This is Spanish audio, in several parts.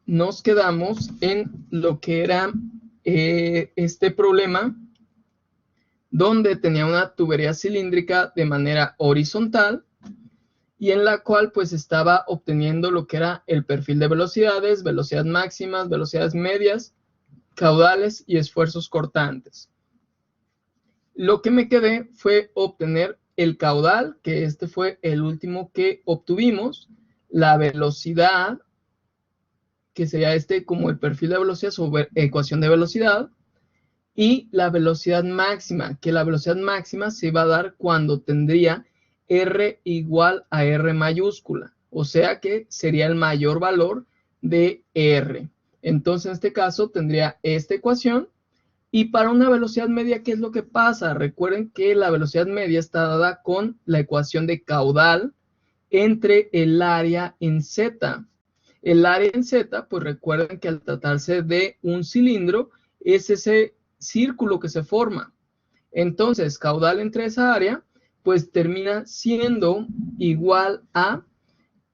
nos quedamos en lo que era este problema donde tenía una tubería cilíndrica de manera horizontal y en la cual pues estaba obteniendo lo que era el perfil de velocidades, velocidades máximas, velocidades medias, caudales y esfuerzos cortantes. Lo que me quedé fue obtener el caudal, que este fue el último que obtuvimos, la velocidad, que sería como el perfil de velocidad sobre ecuación de velocidad, y la velocidad máxima, que la velocidad máxima se va a dar cuando tendría R igual a R mayúscula, o sea que sería el mayor valor de R. Entonces, en este caso, tendría esta ecuación. Y para una velocidad media, ¿qué es lo que pasa? Recuerden que la velocidad media está dada con la ecuación de caudal entre el área en Z. El área en Z, pues recuerden que al tratarse de un cilindro, es ese círculo que se forma. Entonces, caudal entre esa área, pues termina siendo igual a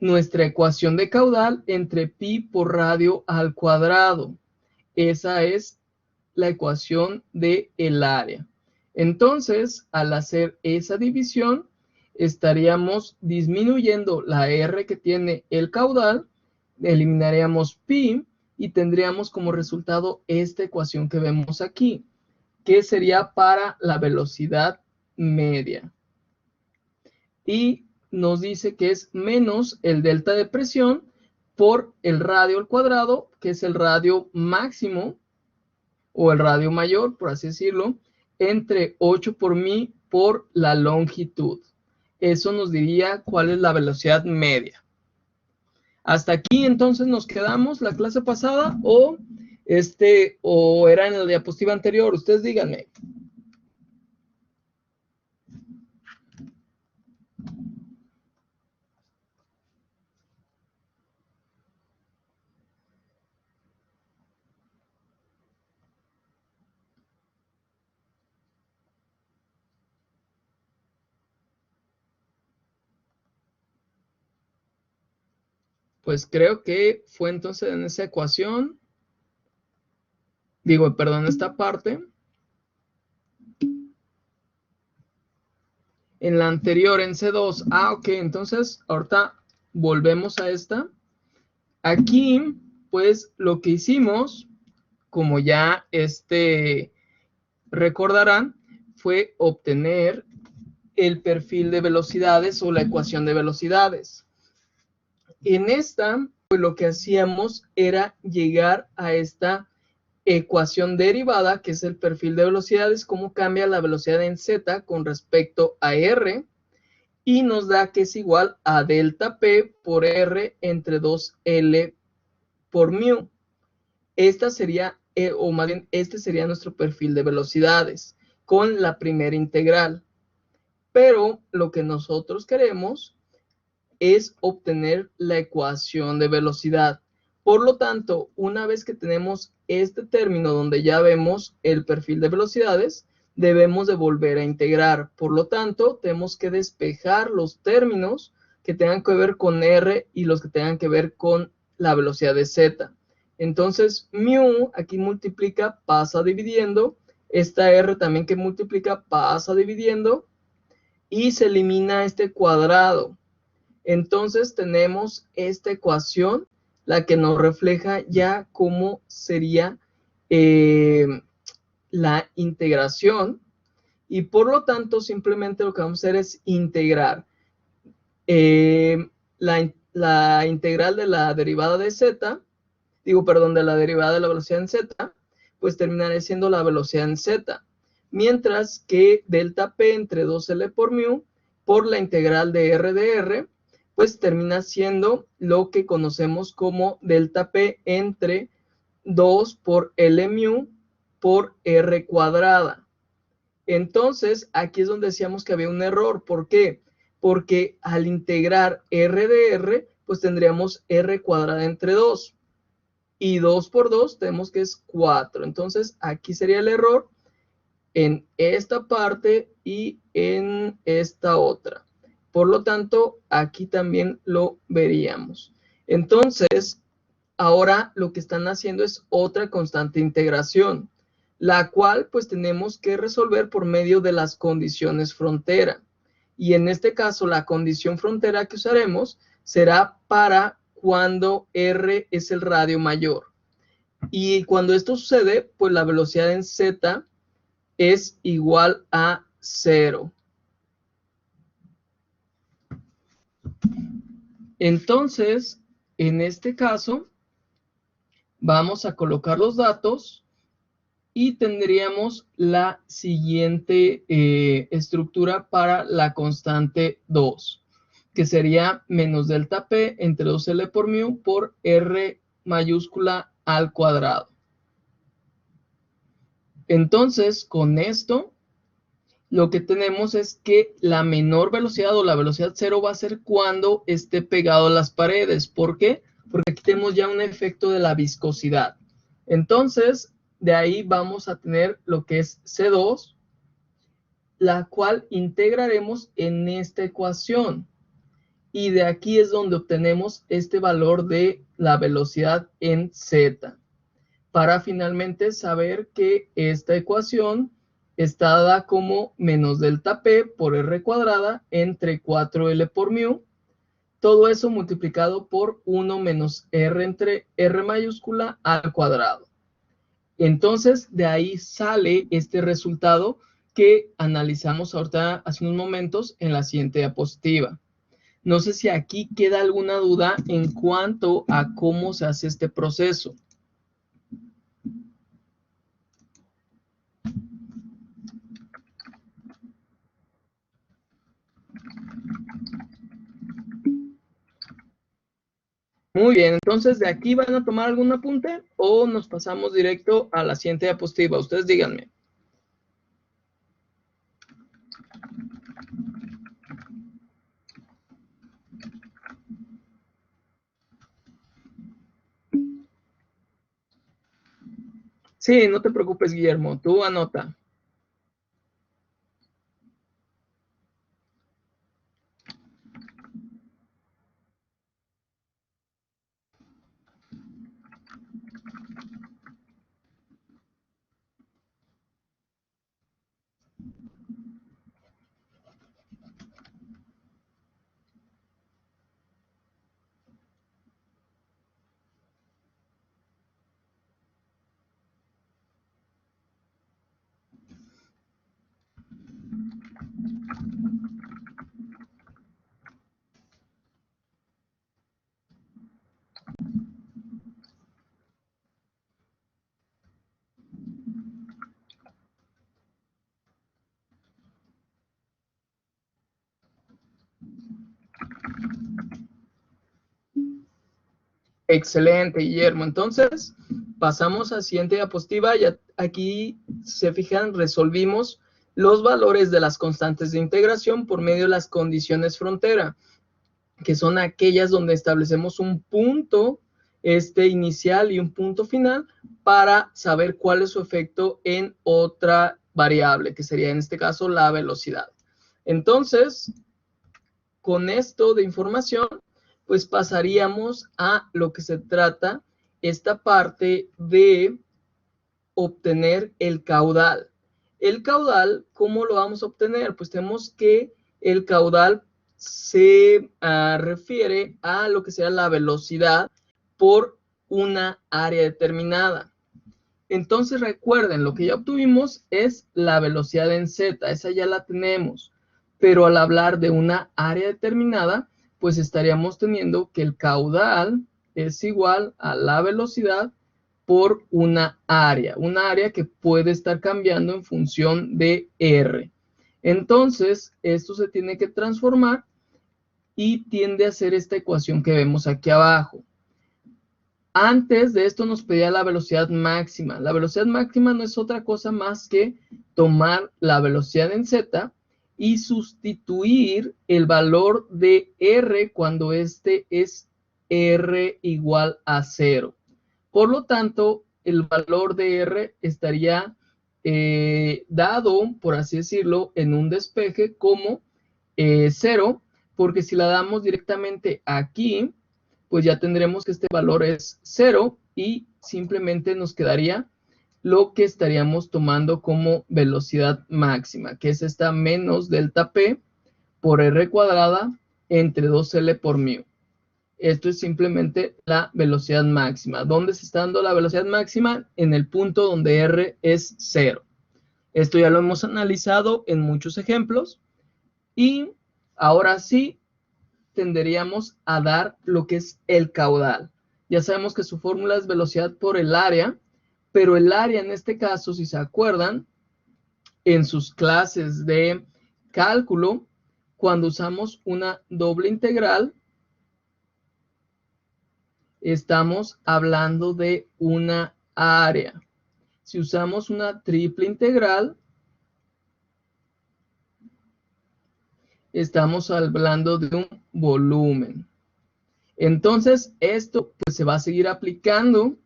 nuestra ecuación de caudal entre pi por radio al cuadrado. Esa es la ecuación del área. Entonces, al hacer esa división, estaríamos disminuyendo la R que tiene el caudal, eliminaríamos pi y tendríamos como resultado esta ecuación que vemos aquí, que sería para la velocidad media. Y nos dice que es menos el delta de presión por el radio al cuadrado, que es el radio máximo, o el radio mayor, por así decirlo, entre 8 por mí por la longitud. Eso nos diría cuál es la velocidad media. Hasta aquí entonces nos quedamos la clase pasada o era en la diapositiva anterior. Ustedes díganme. Pues creo que fue entonces en esa ecuación, perdón, esta parte. En la anterior, en C2. Ok, entonces ahorita volvemos a esta. Aquí, pues lo que hicimos, como ya recordarán, fue obtener el perfil de velocidades o la ecuación de velocidades. En esta, pues lo que hacíamos era llegar a esta ecuación derivada, que es el perfil de velocidades, cómo cambia la velocidad en Z con respecto a R, y nos da que es igual a delta P por R entre 2L por mu. Esta sería, o más bien, este sería nuestro perfil de velocidades con la primera integral. Pero lo que nosotros queremos es obtener la ecuación de velocidad. Por lo tanto, una vez que tenemos este término donde ya vemos el perfil de velocidades, debemos de volver a integrar. Por lo tanto, tenemos que despejar los términos que tengan que ver con R y los que tengan que ver con la velocidad de Z. Entonces, mu aquí multiplica, pasa dividiendo. Esta R también que multiplica, pasa dividiendo. Y se elimina este cuadrado. Entonces tenemos esta ecuación, la que nos refleja ya cómo sería la integración. Y por lo tanto, simplemente lo que vamos a hacer es integrar la integral de la derivada de Z, de la derivada de la velocidad en Z, pues terminará siendo la velocidad en Z. Mientras que delta P entre 2L por mu, por la integral de R, pues termina siendo lo que conocemos como delta P entre 2 por L mu por R cuadrada. Entonces, aquí es donde decíamos que había un error. ¿Por qué? Porque al integrar R de R, pues tendríamos R cuadrada entre 2. Y 2 por 2 tenemos que es 4. Entonces, aquí sería el error en esta parte y en esta otra. Por lo tanto, aquí también lo veríamos. Entonces, ahora lo que están haciendo es otra constante de integración, la cual pues tenemos que resolver por medio de las condiciones frontera. Y en este caso, la condición frontera que usaremos será para cuando R es el radio mayor. Y cuando esto sucede, pues la velocidad en Z es igual a 0. Entonces, en este caso, vamos a colocar los datos y tendríamos la siguiente estructura para la constante 2, que sería menos delta P entre 2L por mu por R mayúscula al cuadrado. Entonces, con esto, lo que tenemos es que la menor velocidad o la velocidad cero va a ser cuando esté pegado a las paredes. ¿Por qué? Porque aquí tenemos ya un efecto de la viscosidad. Entonces, de ahí vamos a tener lo que es C2, la cual integraremos en esta ecuación. Y de aquí es donde obtenemos este valor de la velocidad en Z, para finalmente saber que esta ecuación está dada como menos delta P por R cuadrada entre 4L por mu, todo eso multiplicado por 1 menos R entre R mayúscula al cuadrado. Entonces, de ahí sale este resultado que analizamos ahorita hace unos momentos en la siguiente diapositiva. No sé si aquí queda alguna duda en cuanto a cómo se hace este proceso. Muy bien, entonces de aquí van a tomar algún apunte o nos pasamos directo a la siguiente diapositiva. Ustedes díganme. Sí, no te preocupes, Guillermo, tú anota. Excelente, Guillermo. Entonces, pasamos a la siguiente diapositiva. Ya aquí, se fijan, resolvimos los valores de las constantes de integración por medio de las condiciones frontera, que son aquellas donde establecemos un punto inicial y un punto final para saber cuál es su efecto en otra variable, que sería en este caso la velocidad. Entonces, con esto de información, pues pasaríamos a lo que se trata esta parte de obtener el caudal. El caudal, ¿cómo lo vamos a obtener? Pues tenemos que el caudal se refiere a lo que sea la velocidad por una área determinada. Entonces recuerden, lo que ya obtuvimos es la velocidad en Z, esa ya la tenemos. Pero al hablar de una área determinada, pues estaríamos teniendo que el caudal es igual a la velocidad por una área que puede estar cambiando en función de R. Entonces, esto se tiene que transformar y tiende a ser esta ecuación que vemos aquí abajo. Antes de esto nos pedía la velocidad máxima. La velocidad máxima no es otra cosa más que tomar la velocidad en Z y sustituir el valor de R cuando este es R igual a 0. Por lo tanto, el valor de R estaría dado, por así decirlo, en un despeje como 0, porque si la damos directamente aquí, pues ya tendremos que este valor es 0 y simplemente nos quedaría lo que estaríamos tomando como velocidad máxima, que es esta menos delta P por R cuadrada entre 2L por mu. Esto es simplemente la velocidad máxima. ¿Dónde se está dando la velocidad máxima? En el punto donde R es 0. Esto ya lo hemos analizado en muchos ejemplos. Y ahora sí tenderíamos a dar lo que es el caudal. Ya sabemos que su fórmula es velocidad por el área, pero el área en este caso, si se acuerdan, en sus clases de cálculo, cuando usamos una doble integral, estamos hablando de una área. Si usamos una triple integral, estamos hablando de un volumen. Entonces, esto pues se va a seguir aplicando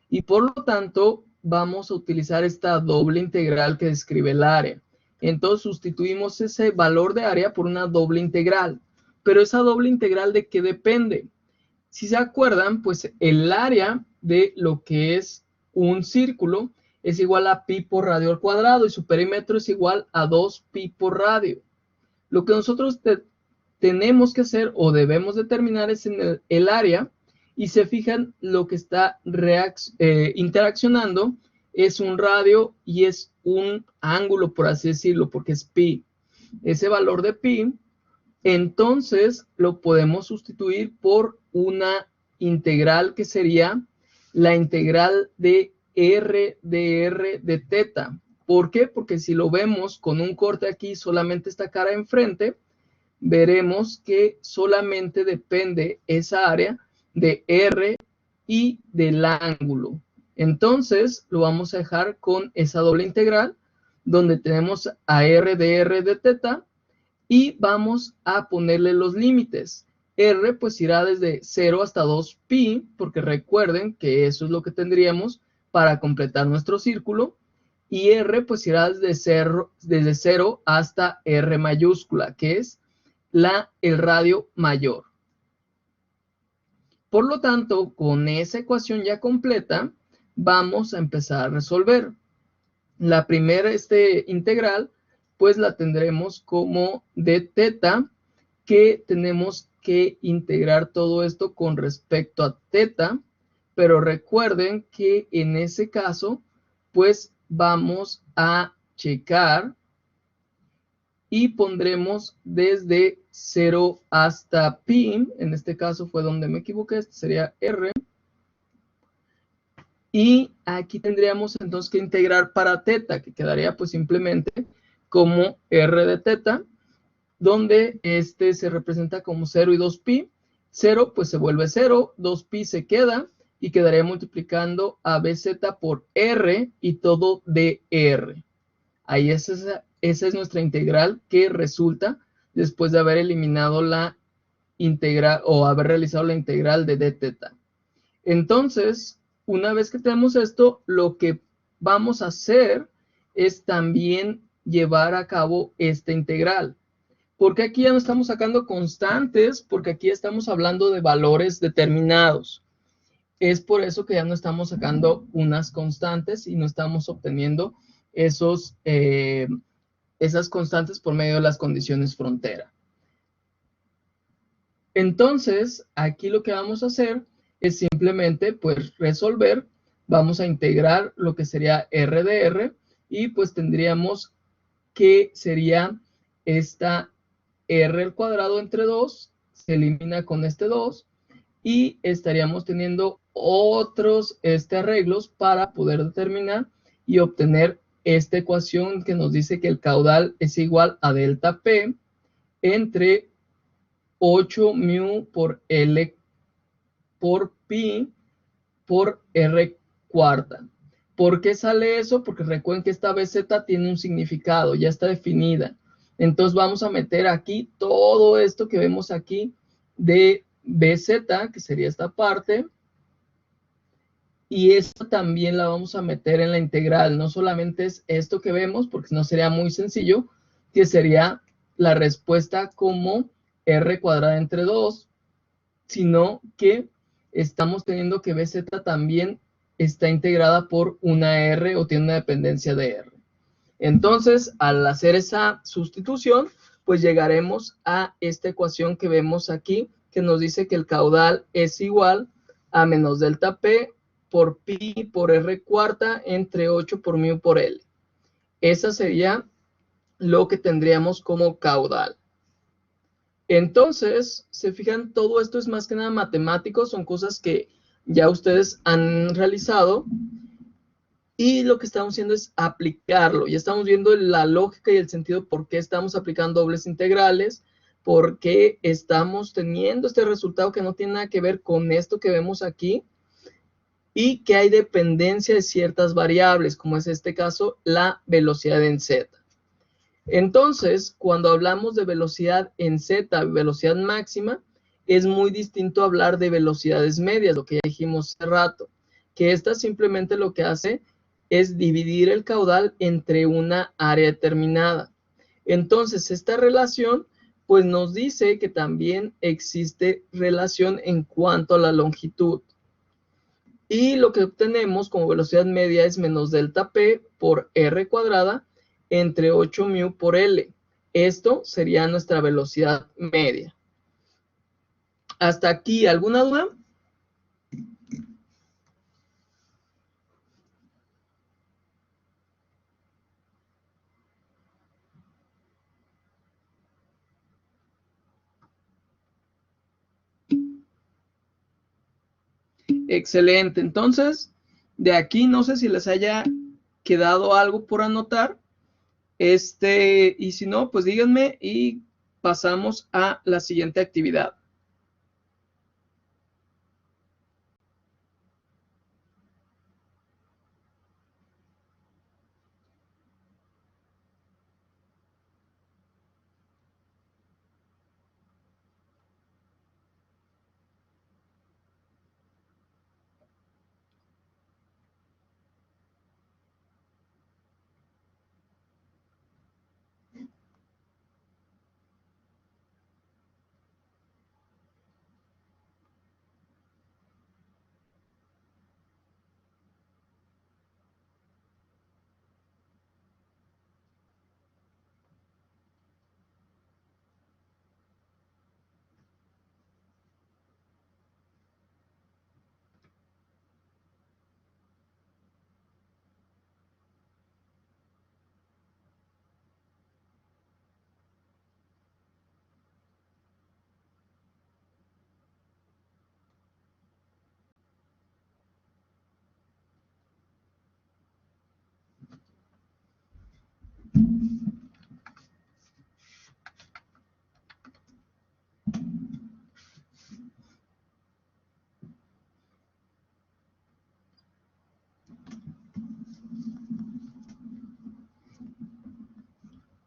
y por lo tanto vamos a utilizar esta doble integral que describe el área. Entonces, sustituimos ese valor de área por una doble integral. Pero esa doble integral, ¿de qué depende? Si se acuerdan, pues el área de lo que es un círculo es igual a pi por radio al cuadrado y su perímetro es igual a 2 pi por radio. Lo que nosotros tenemos que hacer o debemos determinar es en el área, y se fijan, lo que está interaccionando es un radio y es un ángulo, por así decirlo, porque es pi. Ese valor de pi, entonces lo podemos sustituir por una integral que sería la integral de R de teta. ¿Por qué? Porque si lo vemos con un corte aquí, solamente esta cara enfrente, veremos que solamente depende esa área de R y del ángulo. Entonces, lo vamos a dejar con esa doble integral, donde tenemos a R de teta, y vamos a ponerle los límites. R pues irá desde 0 hasta 2 pi, porque recuerden que eso es lo que tendríamos para completar nuestro círculo, y R pues irá desde 0 hasta R mayúscula, que es el radio mayor. Por lo tanto, con esa ecuación ya completa, vamos a empezar a resolver. La primera integral, pues la tendremos como de teta, que tenemos que integrar todo esto con respecto a teta, pero recuerden que en ese caso, pues vamos a checar y pondremos desde 0 hasta pi, en este caso fue donde me equivoqué, este sería R, y aquí tendríamos entonces que integrar para teta, que quedaría pues simplemente como R de teta, donde este se representa como 0 y 2 pi, 0 pues se vuelve 0, 2 pi se queda, y quedaría multiplicando a bz por R y todo de R. Ahí esa es nuestra integral que resulta después de haber eliminado la integral o haber realizado la integral de d teta. Entonces, una vez que tenemos esto, lo que vamos a hacer es también llevar a cabo esta integral. Porque aquí ya no estamos sacando constantes, porque aquí estamos hablando de valores determinados. Es por eso que ya no estamos sacando unas constantes y no estamos obteniendo esas constantes por medio de las condiciones frontera. Entonces, aquí lo que vamos a hacer es simplemente pues resolver. Vamos a integrar lo que sería R de R y pues tendríamos que sería esta R al cuadrado entre 2, se elimina con este 2 y estaríamos teniendo otros arreglos para poder determinar y obtener esta ecuación que nos dice que el caudal es igual a delta P entre 8 mu por L por pi por R cuarta. ¿Por qué sale eso? Porque recuerden que esta BZ tiene un significado, ya está definida. Entonces vamos a meter aquí todo esto que vemos aquí de BZ, que sería esta parte, y esto también la vamos a meter en la integral. No solamente es esto que vemos, porque si no sería muy sencillo, que sería la respuesta como R cuadrada entre 2, sino que estamos teniendo que BZ también está integrada por una R o tiene una dependencia de R. Entonces, al hacer esa sustitución, pues llegaremos a esta ecuación que vemos aquí, que nos dice que el caudal es igual a menos delta P por pi por R cuarta entre 8 por mu por L. Esa sería lo que tendríamos como caudal. Entonces, se fijan, todo esto es más que nada matemático, son cosas que ya ustedes han realizado y lo que estamos haciendo es aplicarlo. Ya estamos viendo la lógica y el sentido por qué estamos aplicando dobles integrales, por qué estamos teniendo este resultado que no tiene nada que ver con esto que vemos aquí y que hay dependencia de ciertas variables, como es este caso, la velocidad en z. Entonces, cuando hablamos de velocidad en z, velocidad máxima, es muy distinto hablar de velocidades medias, lo que ya dijimos hace rato, que esta simplemente lo que hace es dividir el caudal entre una área determinada. Entonces, esta relación, pues nos dice que también existe relación en cuanto a la longitud. Y lo que obtenemos como velocidad media es menos delta P por R cuadrada entre 8 mu por L. Esto sería nuestra velocidad media. ¿Hasta aquí alguna duda? Excelente. Entonces, de aquí no sé si les haya quedado algo por anotar. Y si no, pues díganme y pasamos a la siguiente actividad.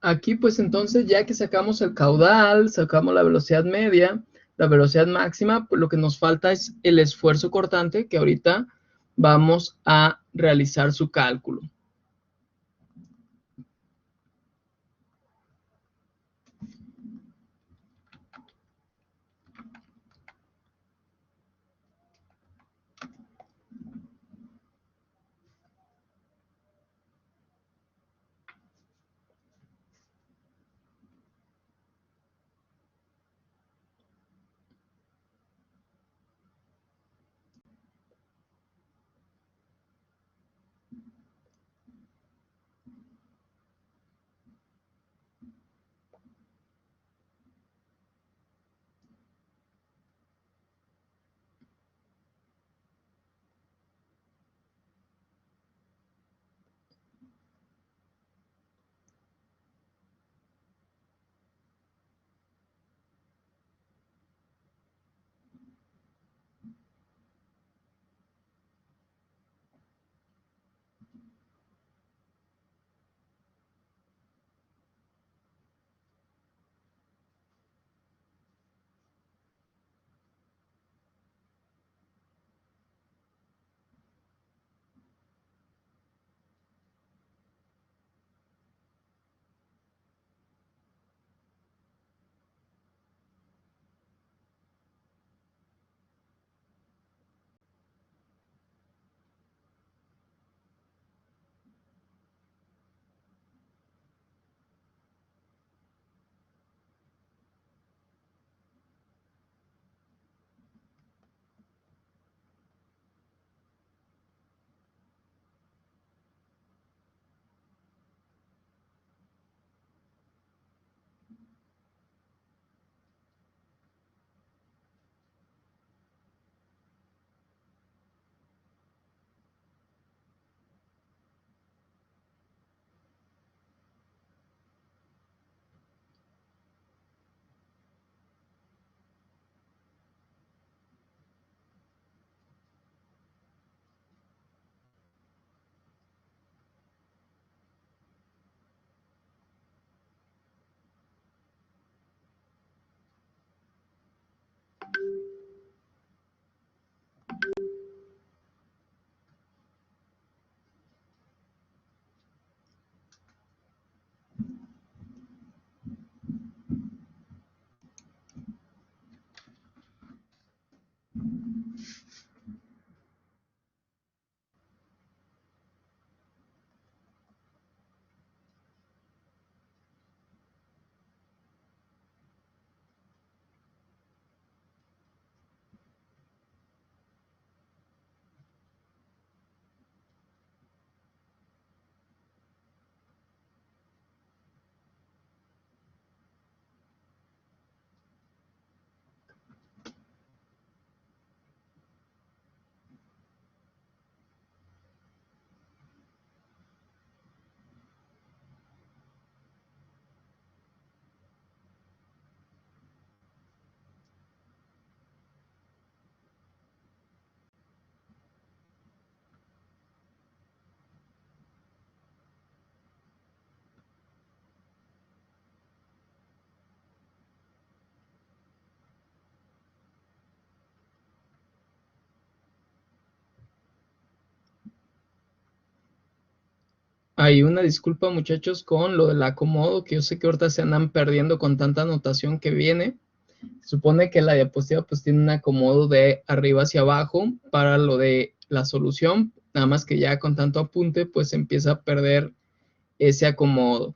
Aquí pues entonces ya que sacamos el caudal, sacamos la velocidad media, la velocidad máxima, pues lo que nos falta es el esfuerzo cortante que ahorita vamos a realizar su cálculo. Hay una disculpa, muchachos, con lo del acomodo, que yo sé que ahorita se andan perdiendo con tanta anotación que viene. Supone que la diapositiva pues tiene un acomodo de arriba hacia abajo para lo de la solución, nada más que ya con tanto apunte pues se empieza a perder ese acomodo.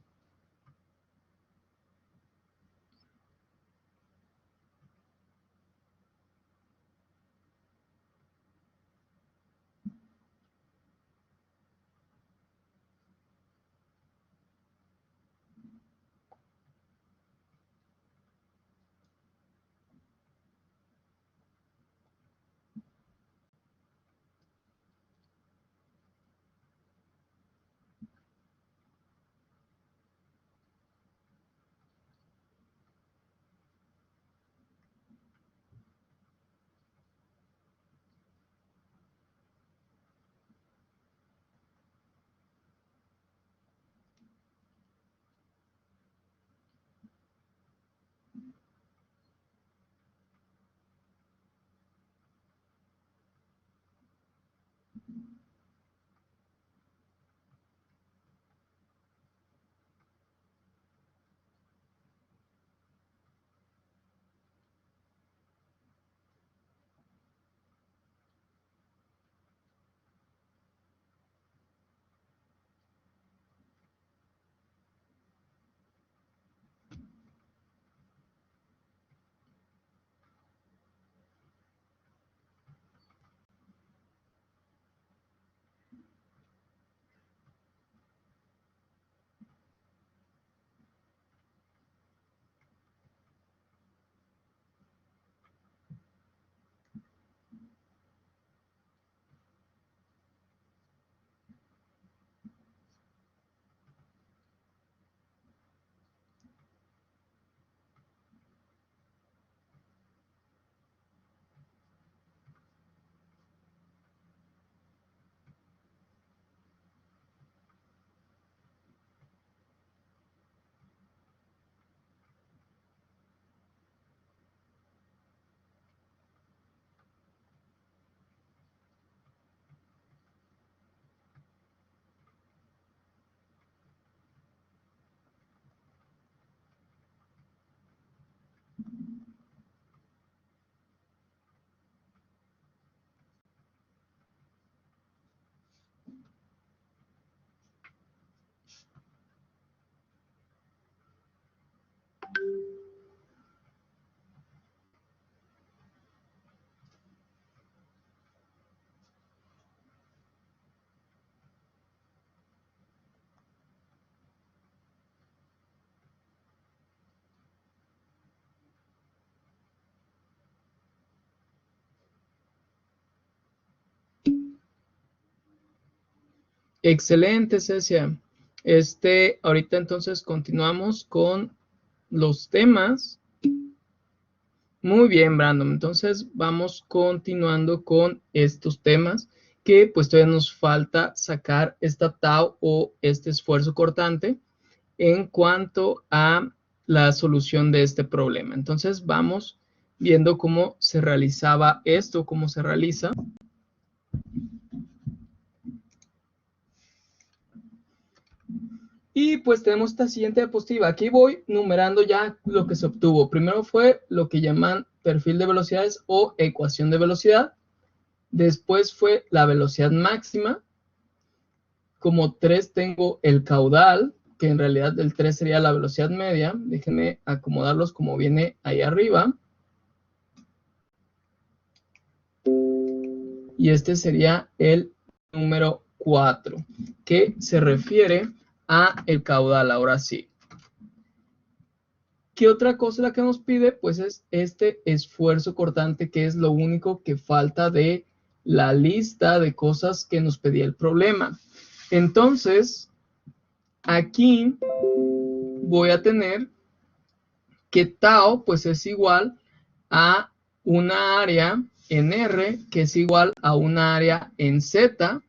Excelente, Cecia. Ahorita entonces continuamos con los temas. Muy bien, Brandon. Entonces vamos continuando con estos temas que pues todavía nos falta sacar esta tau o este esfuerzo cortante en cuanto a la solución de este problema. Entonces vamos viendo cómo se realizaba esto, cómo se realiza. Y pues tenemos esta siguiente diapositiva. Aquí voy numerando ya lo que se obtuvo. Primero fue lo que llaman perfil de velocidades o ecuación de velocidad. Después fue la velocidad máxima. Como 3 tengo el caudal, que en realidad el 3 sería la velocidad media. Déjenme acomodarlos como viene ahí arriba. Y este sería el número 4, que se refiere a el caudal, ahora sí. ¿Qué otra cosa la que nos pide? Pues es este esfuerzo cortante, que es lo único que falta de la lista de cosas que nos pedía el problema. Entonces, aquí voy a tener que tau pues es igual a una área en R, que es igual a una área en Z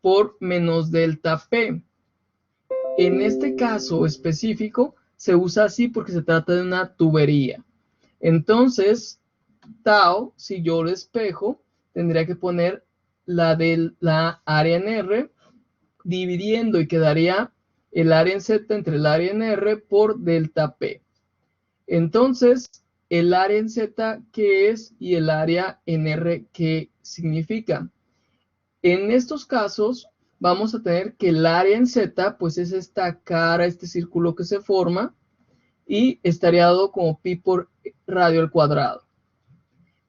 por menos delta P. En este caso específico se usa así porque se trata de una tubería. Entonces, tau, si yo lo despejo, tendría que poner la de la área en R dividiendo y quedaría el área en Z entre el área en R por delta P. Entonces, el área en Z, ¿qué es? Y el área en R, ¿qué significa? En estos casos, vamos a tener que el área en Z, pues es esta cara, este círculo que se forma, y estaría dado como pi por radio al cuadrado.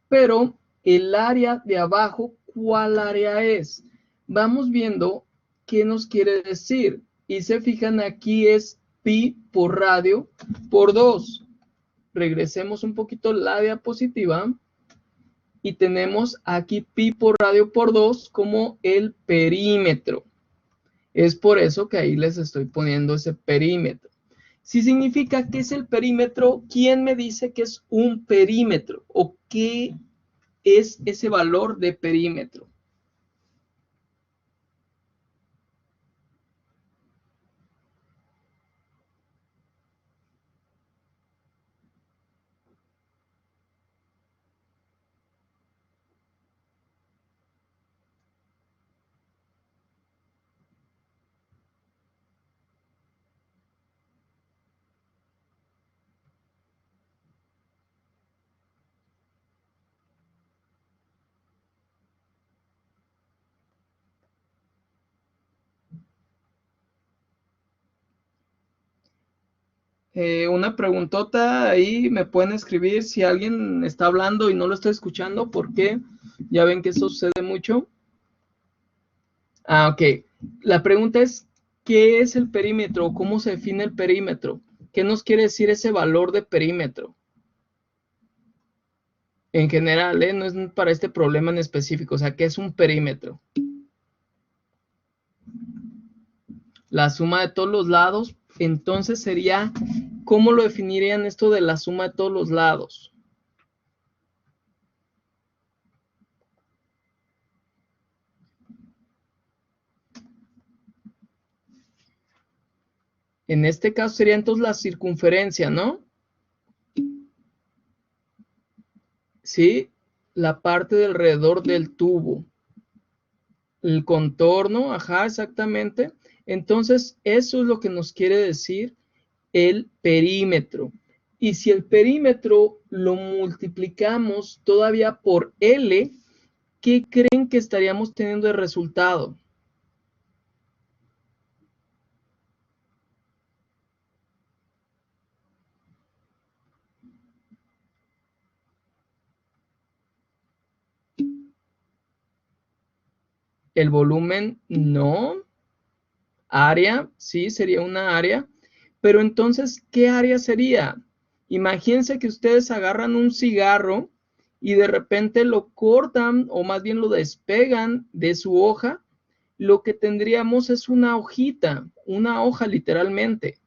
Pero el área de abajo, ¿cuál área es? Vamos viendo qué nos quiere decir. Y se fijan, aquí es pi por radio por 2. Regresemos un poquito la diapositiva. Y tenemos aquí pi por radio por 2 como el perímetro. Es por eso que ahí les estoy poniendo ese perímetro. Si significa que es el perímetro, ¿quién me dice que es un perímetro? ¿O qué es ese valor de perímetro? Una preguntota ahí, me pueden escribir si alguien está hablando y no lo estoy escuchando, porque ya ven que eso sucede mucho. Ok. La pregunta es, ¿qué es el perímetro? ¿Cómo se define el perímetro? ¿Qué nos quiere decir ese valor de perímetro? En general, no es para este problema en específico, o sea, ¿qué es un perímetro? La suma de todos los lados, entonces sería, ¿cómo lo definirían esto de la suma de todos los lados? En este caso sería entonces la circunferencia, ¿no? Sí, la parte de alrededor del tubo. El contorno, ajá, exactamente. Entonces, eso es lo que nos quiere decir el perímetro. Y si el perímetro lo multiplicamos todavía por L, ¿qué creen que estaríamos teniendo de resultado? El volumen, no. Área, sí, sería una área. Pero entonces, ¿qué área sería? Imagínense que ustedes agarran un cigarro y de repente lo cortan o más bien lo despegan de su hoja. Lo que tendríamos es una hojita, una hoja literalmente.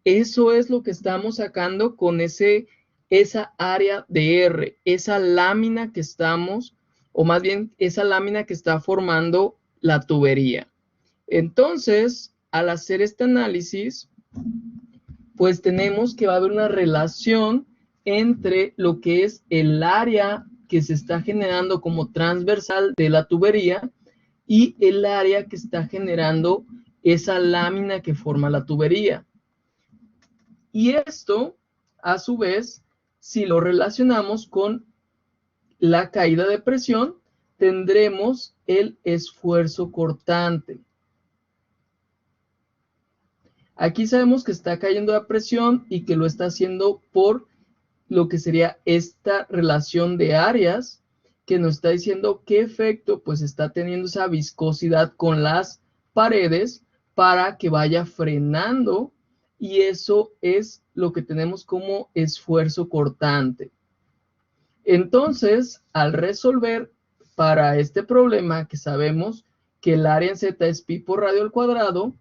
Eso es lo que estamos sacando con esa área de R, esa lámina que estamos, o más bien esa lámina que está formando la tubería. Entonces, al hacer este análisis, pues tenemos que va a haber una relación entre lo que es el área que se está generando como transversal de la tubería y el área que está generando esa lámina que forma la tubería. Y esto, a su vez, si lo relacionamos con la caída de presión, tendremos el esfuerzo cortante. Aquí sabemos que está cayendo la presión y que lo está haciendo por lo que sería esta relación de áreas que nos está diciendo qué efecto pues está teniendo esa viscosidad con las paredes para que vaya frenando, y eso es lo que tenemos como esfuerzo cortante. Entonces, al resolver para este problema que sabemos que el área en Z es pi por radio al cuadrado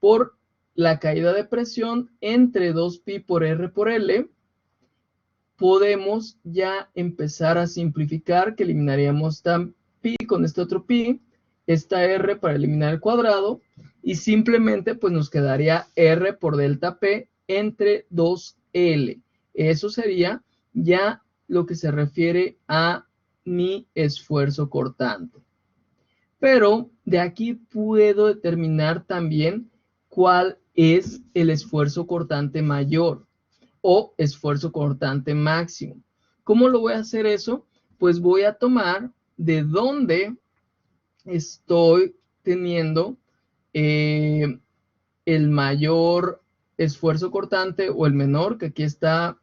por la caída de presión entre 2pi por R por L, podemos ya empezar a simplificar, que eliminaríamos esta pi con este otro pi, esta R para eliminar el cuadrado, y simplemente pues nos quedaría R por delta P entre 2L. Eso sería ya lo que se refiere a mi esfuerzo cortante. Pero de aquí puedo determinar también cuál es el esfuerzo cortante mayor o esfuerzo cortante máximo. ¿Cómo lo voy a hacer eso? Pues voy a tomar de dónde estoy teniendo el mayor esfuerzo cortante o el menor, que aquí está,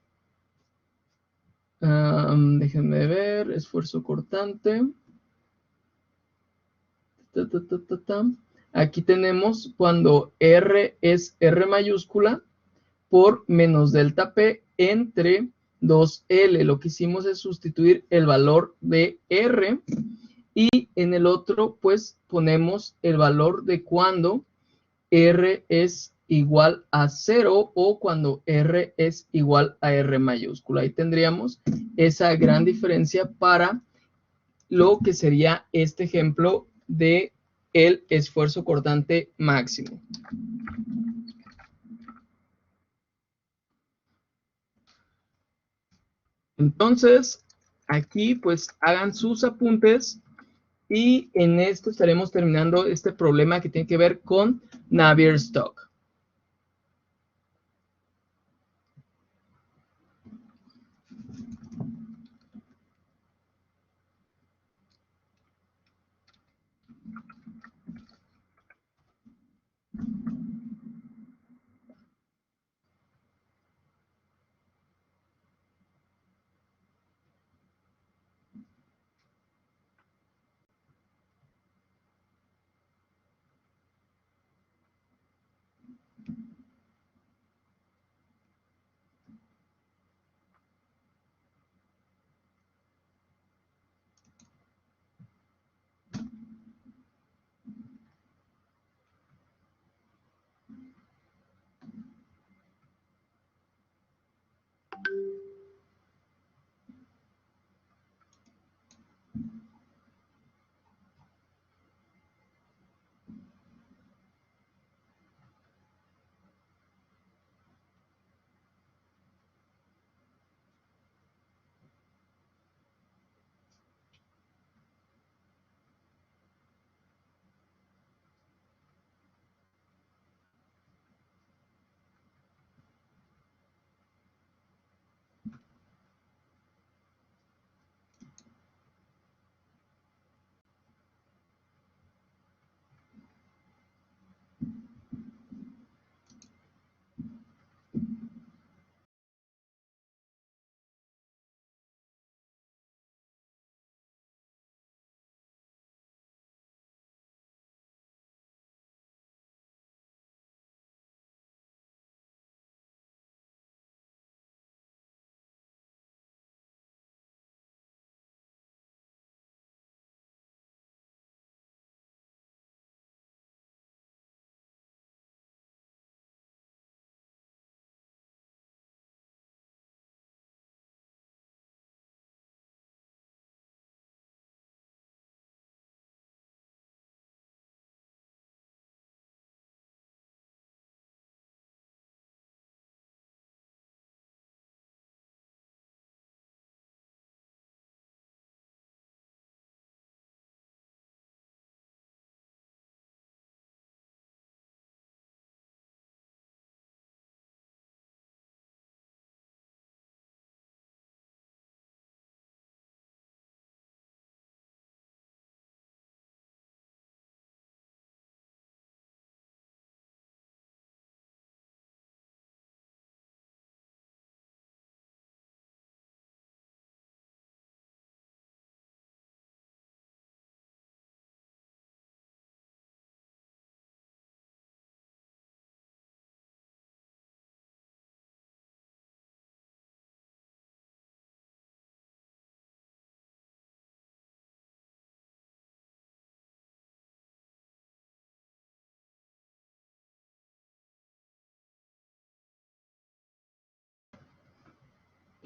déjenme ver, esfuerzo cortante. Aquí tenemos cuando R es R mayúscula por menos delta P entre 2L. Lo que hicimos es sustituir el valor de R y en el otro pues ponemos el valor de cuando R es igual a 0 o cuando R es igual a R mayúscula. Ahí tendríamos esa gran diferencia para lo que sería este ejemplo de el esfuerzo cortante máximo. Entonces, aquí pues hagan sus apuntes y en esto estaremos terminando este problema que tiene que ver con Navier-Stokes.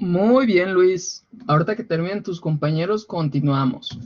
Muy bien, Luis. Ahorita que terminen tus compañeros, continuamos.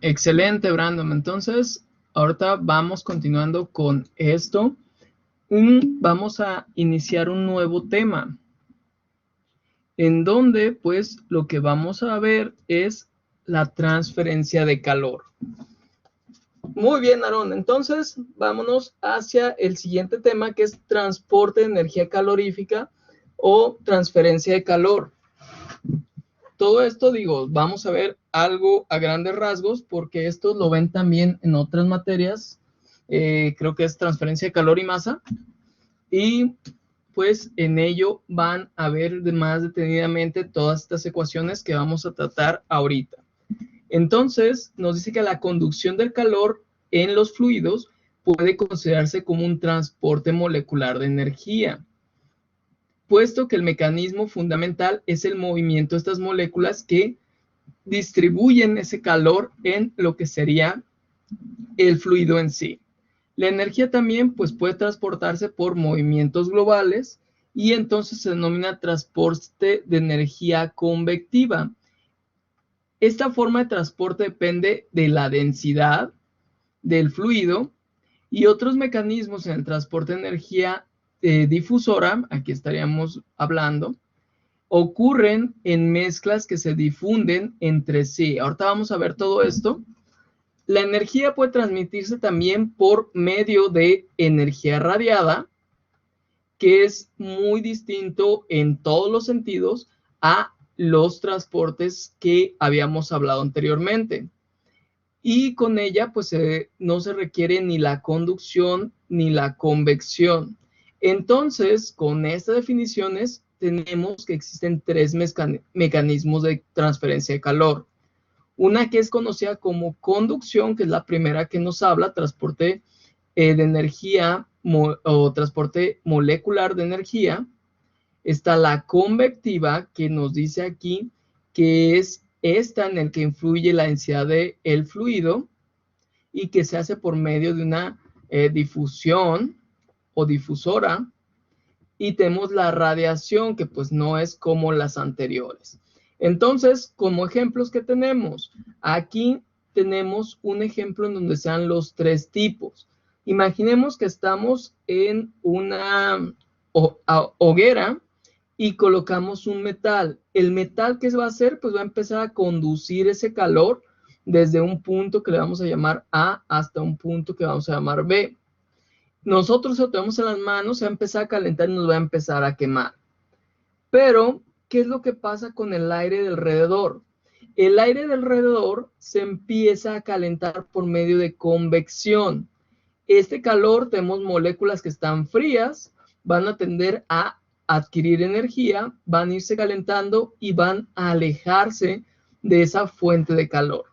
Excelente, Brandon. Entonces, ahorita vamos continuando con esto. Vamos a iniciar un nuevo tema, en donde pues lo que vamos a ver es la transferencia de calor. Muy bien, Aarón. Entonces, vámonos hacia el siguiente tema, que es transporte de energía calorífica o transferencia de calor. Todo esto, digo, vamos a ver algo a grandes rasgos, porque esto lo ven también en otras materias. Creo que es transferencia de calor y masa. Y pues en ello van a ver más detenidamente todas estas ecuaciones que vamos a tratar ahorita. Entonces, nos dice que la conducción del calor en los fluidos puede considerarse como un transporte molecular de energía, puesto que el mecanismo fundamental es el movimiento de estas moléculas que distribuyen ese calor en lo que sería el fluido en sí. La energía también pues, puede transportarse por movimientos globales y entonces se denomina transporte de energía convectiva. Esta forma de transporte depende de la densidad del fluido y otros mecanismos en el transporte de energía difusora, aquí estaríamos hablando, ocurren en mezclas que se difunden entre sí. Ahorita vamos a ver todo esto. La energía puede transmitirse también por medio de energía radiada, que es muy distinto en todos los sentidos a los transportes que habíamos hablado anteriormente. Y con ella, pues no se requiere ni la conducción ni la convección. Entonces, con estas definiciones, tenemos que existen tres mecanismos de transferencia de calor. Una que es conocida como conducción, que es la primera que nos habla, transporte de energía o transporte molecular de energía. Está la convectiva, que nos dice aquí que es esta en el que influye la densidad del fluido y que se hace por medio de una difusión o difusora. Y tenemos la radiación, que pues no es como las anteriores. Entonces, como ejemplos que tenemos, aquí tenemos un ejemplo en donde sean los tres tipos. Imaginemos que estamos en una hoguera y colocamos un metal. El metal, ¿qué va a hacer? Pues va a empezar a conducir ese calor desde un punto que le vamos a llamar A hasta un punto que vamos a llamar B. Nosotros lo tenemos en las manos, se va a empezar a calentar y nos va a empezar a quemar. Pero, ¿qué es lo que pasa con el aire de alrededor? El aire de alrededor se empieza a calentar por medio de convección. Este calor, tenemos moléculas que están frías, van a tender a adquirir energía, van a irse calentando y van a alejarse de esa fuente de calor.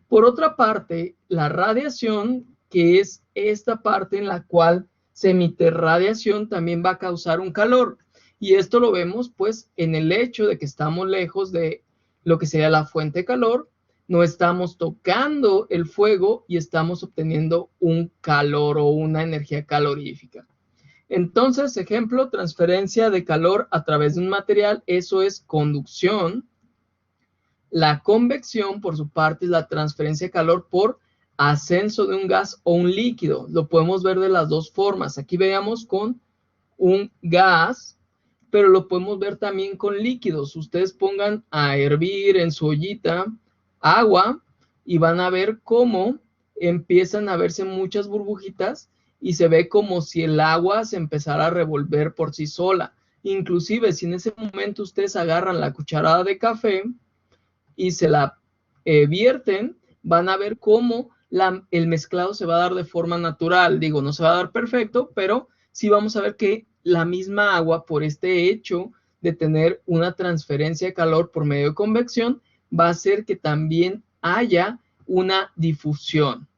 Por otra parte, la radiación, que es esta parte en la cual se emite radiación, también va a causar un calor. Y esto lo vemos pues en el hecho de que estamos lejos de lo que sería la fuente de calor, no estamos tocando el fuego y estamos obteniendo un calor o una energía calorífica. Entonces, ejemplo, transferencia de calor a través de un material, eso es conducción. La convección, por su parte, es la transferencia de calor por ascenso de un gas o un líquido. Lo podemos ver de las dos formas. Aquí veamos con un gas, pero lo podemos ver también con líquidos. Ustedes pongan a hervir en su ollita agua y van a ver cómo empiezan a verse muchas burbujitas y se ve como si el agua se empezara a revolver por sí sola. Inclusive, si en ese momento ustedes agarran la cucharada de café y se la vierten, van a ver cómo el mezclado se va a dar de forma natural. Digo, no se va a dar perfecto, pero sí vamos a ver que la misma agua, por este hecho de tener una transferencia de calor por medio de convección, va a hacer que también haya una difusión.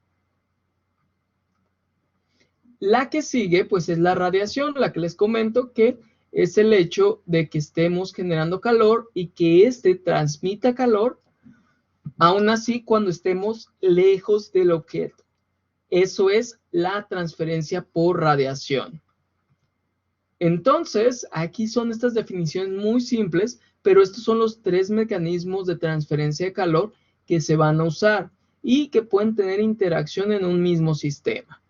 La que sigue, pues, es la radiación, la que les comento que es el hecho de que estemos generando calor y que éste transmita calor, aún así cuando estemos lejos del objeto. Eso es la transferencia por radiación. Entonces, aquí son estas definiciones muy simples, pero estos son los tres mecanismos de transferencia de calor que se van a usar. y que pueden tener interacción en un mismo sistema.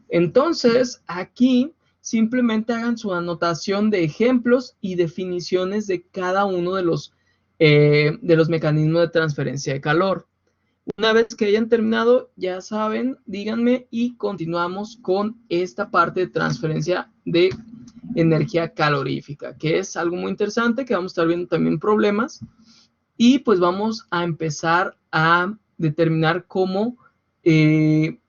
Entonces, aquí simplemente hagan su anotación de ejemplos y definiciones de cada uno de los mecanismos de transferencia de calor. Una vez que hayan terminado, ya saben, díganme y continuamos con esta parte de transferencia de energía calorífica, que es algo muy interesante, que vamos a estar viendo también problemas y pues vamos a empezar a determinar cómo,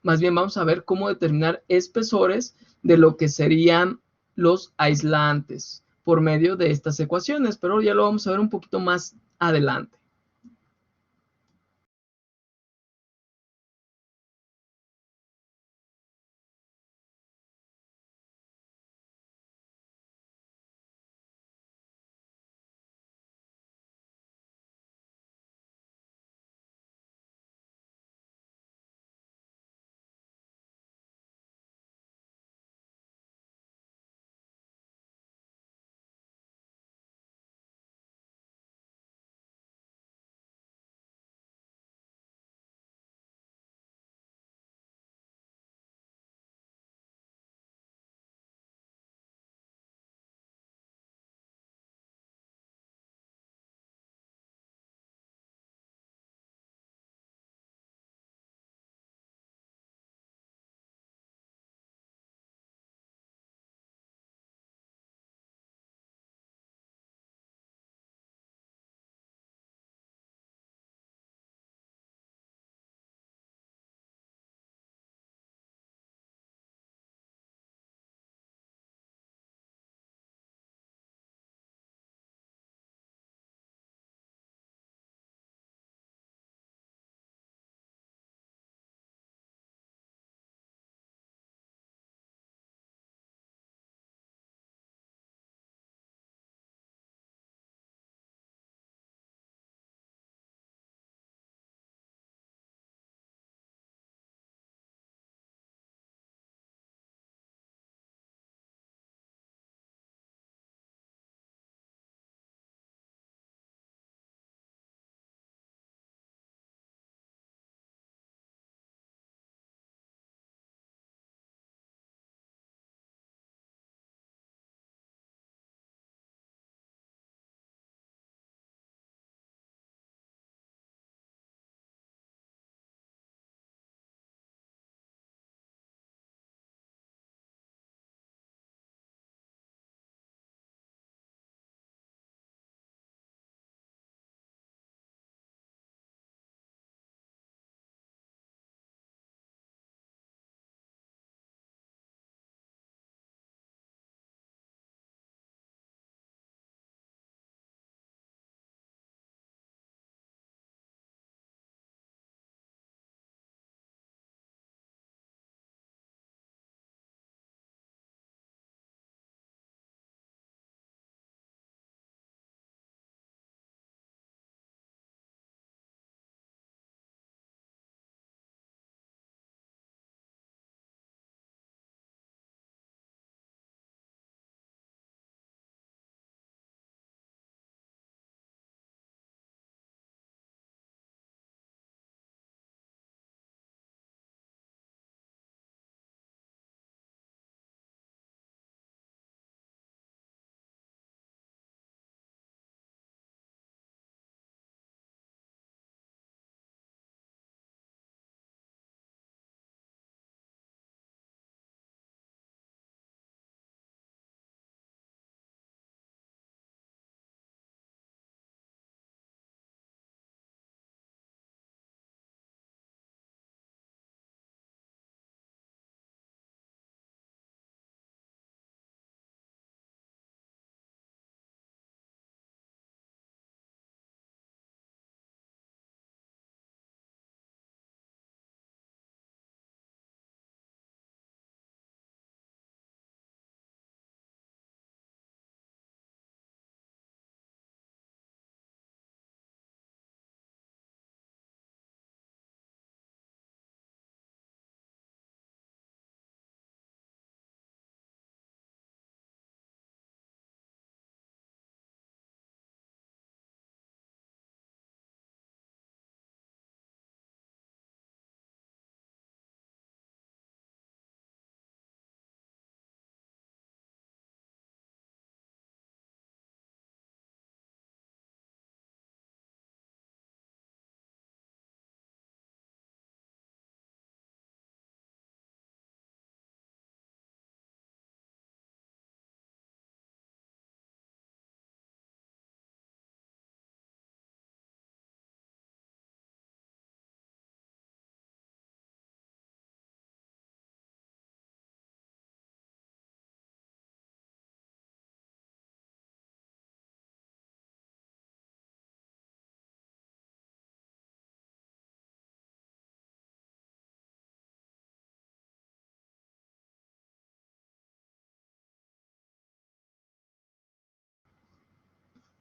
más bien vamos a ver cómo determinar espesores de lo que serían los aislantes por medio de estas ecuaciones, pero ya lo vamos a ver un poquito más adelante.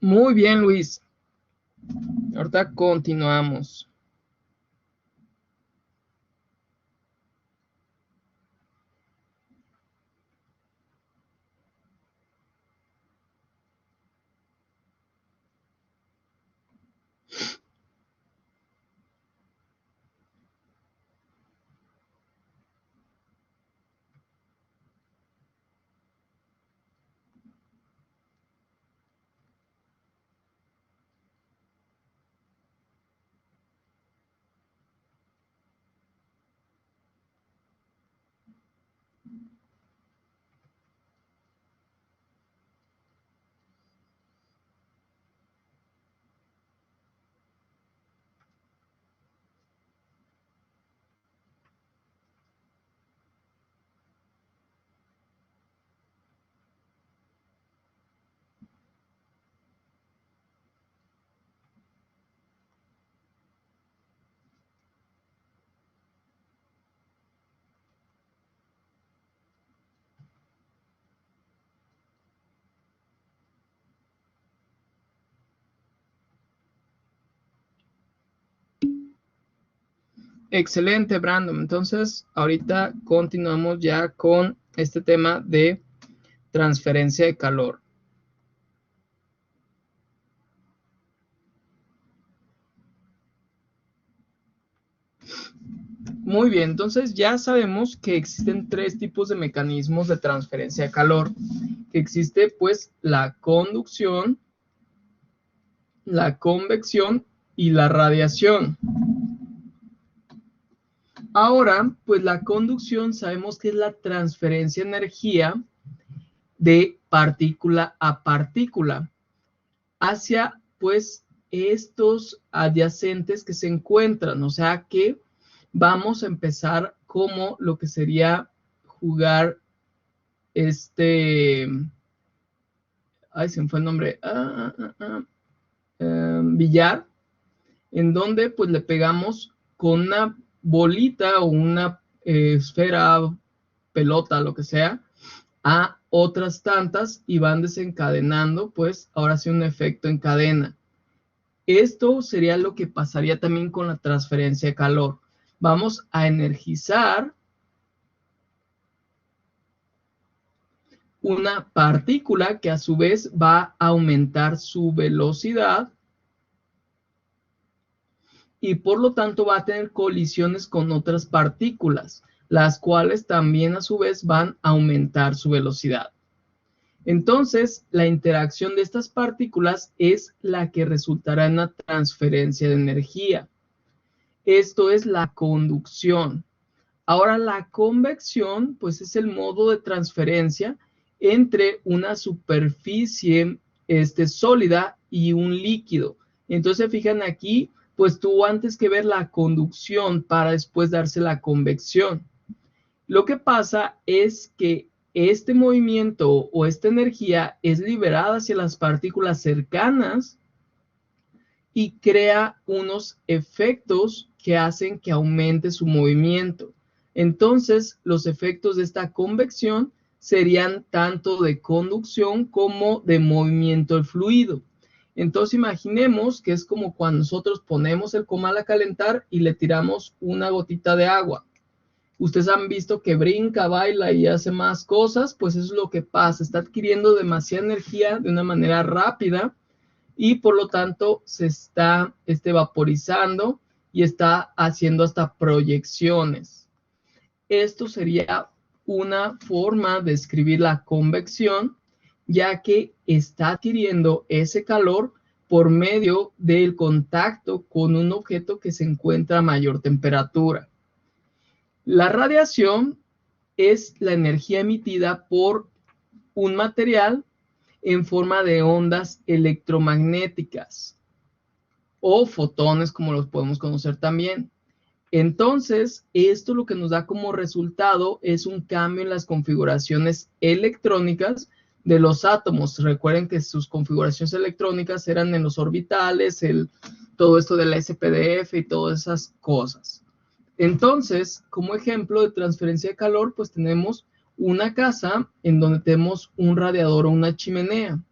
Muy bien, Luis. Ahorita continuamos. Excelente, Brandon. Entonces, ahorita continuamos ya con este tema de transferencia de calor. Muy bien, entonces ya sabemos que existen tres tipos de mecanismos de transferencia de calor. Que existe pues la conducción, la convección y la radiación. Ahora, pues la conducción sabemos que es la transferencia de energía de partícula a partícula hacia pues estos adyacentes que se encuentran, o sea que vamos a empezar como lo que sería jugar ay, se me fue el nombre, billar, en donde pues le pegamos con una bolita o una esfera, pelota, lo que sea, a otras tantas y van desencadenando pues ahora sí un efecto en cadena. Esto sería lo que pasaría también con la transferencia de calor. Vamos a energizar una partícula que a su vez va a aumentar su velocidad y por lo tanto va a tener colisiones con otras partículas, las cuales también a su vez van a aumentar su velocidad. Entonces, la interacción de estas partículas es la que resultará en la transferencia de energía. Esto es la conducción. Ahora, la convección, pues es el modo de transferencia entre una superficie sólida y un líquido. Entonces, fijan aquí, pues tuvo antes que ver la conducción para después darse la convección. Lo que pasa es que este movimiento o esta energía es liberada hacia las partículas cercanas y crea unos efectos que hacen que aumente su movimiento. Entonces, los efectos de esta convección serían tanto de conducción como de movimiento del fluido. Entonces, imaginemos que es como cuando nosotros ponemos el comal a calentar y le tiramos una gotita de agua. Ustedes han visto que brinca, baila y hace más cosas, pues eso es lo que pasa. Está adquiriendo demasiada energía de una manera rápida y por lo tanto se está vaporizando y está haciendo hasta proyecciones. Esto sería una forma de describir la convección, ya que está adquiriendo ese calor por medio del contacto con un objeto que se encuentra a mayor temperatura. La radiación es la energía emitida por un material en forma de ondas electromagnéticas o fotones, como los podemos conocer también. Entonces, esto lo que nos da como resultado es un cambio en las configuraciones electrónicas de los átomos. Recuerden que sus configuraciones electrónicas eran en los orbitales, todo esto de la SPDF y todas esas cosas. Entonces, como ejemplo de transferencia de calor, pues tenemos una casa en donde tenemos un radiador o una chimenea.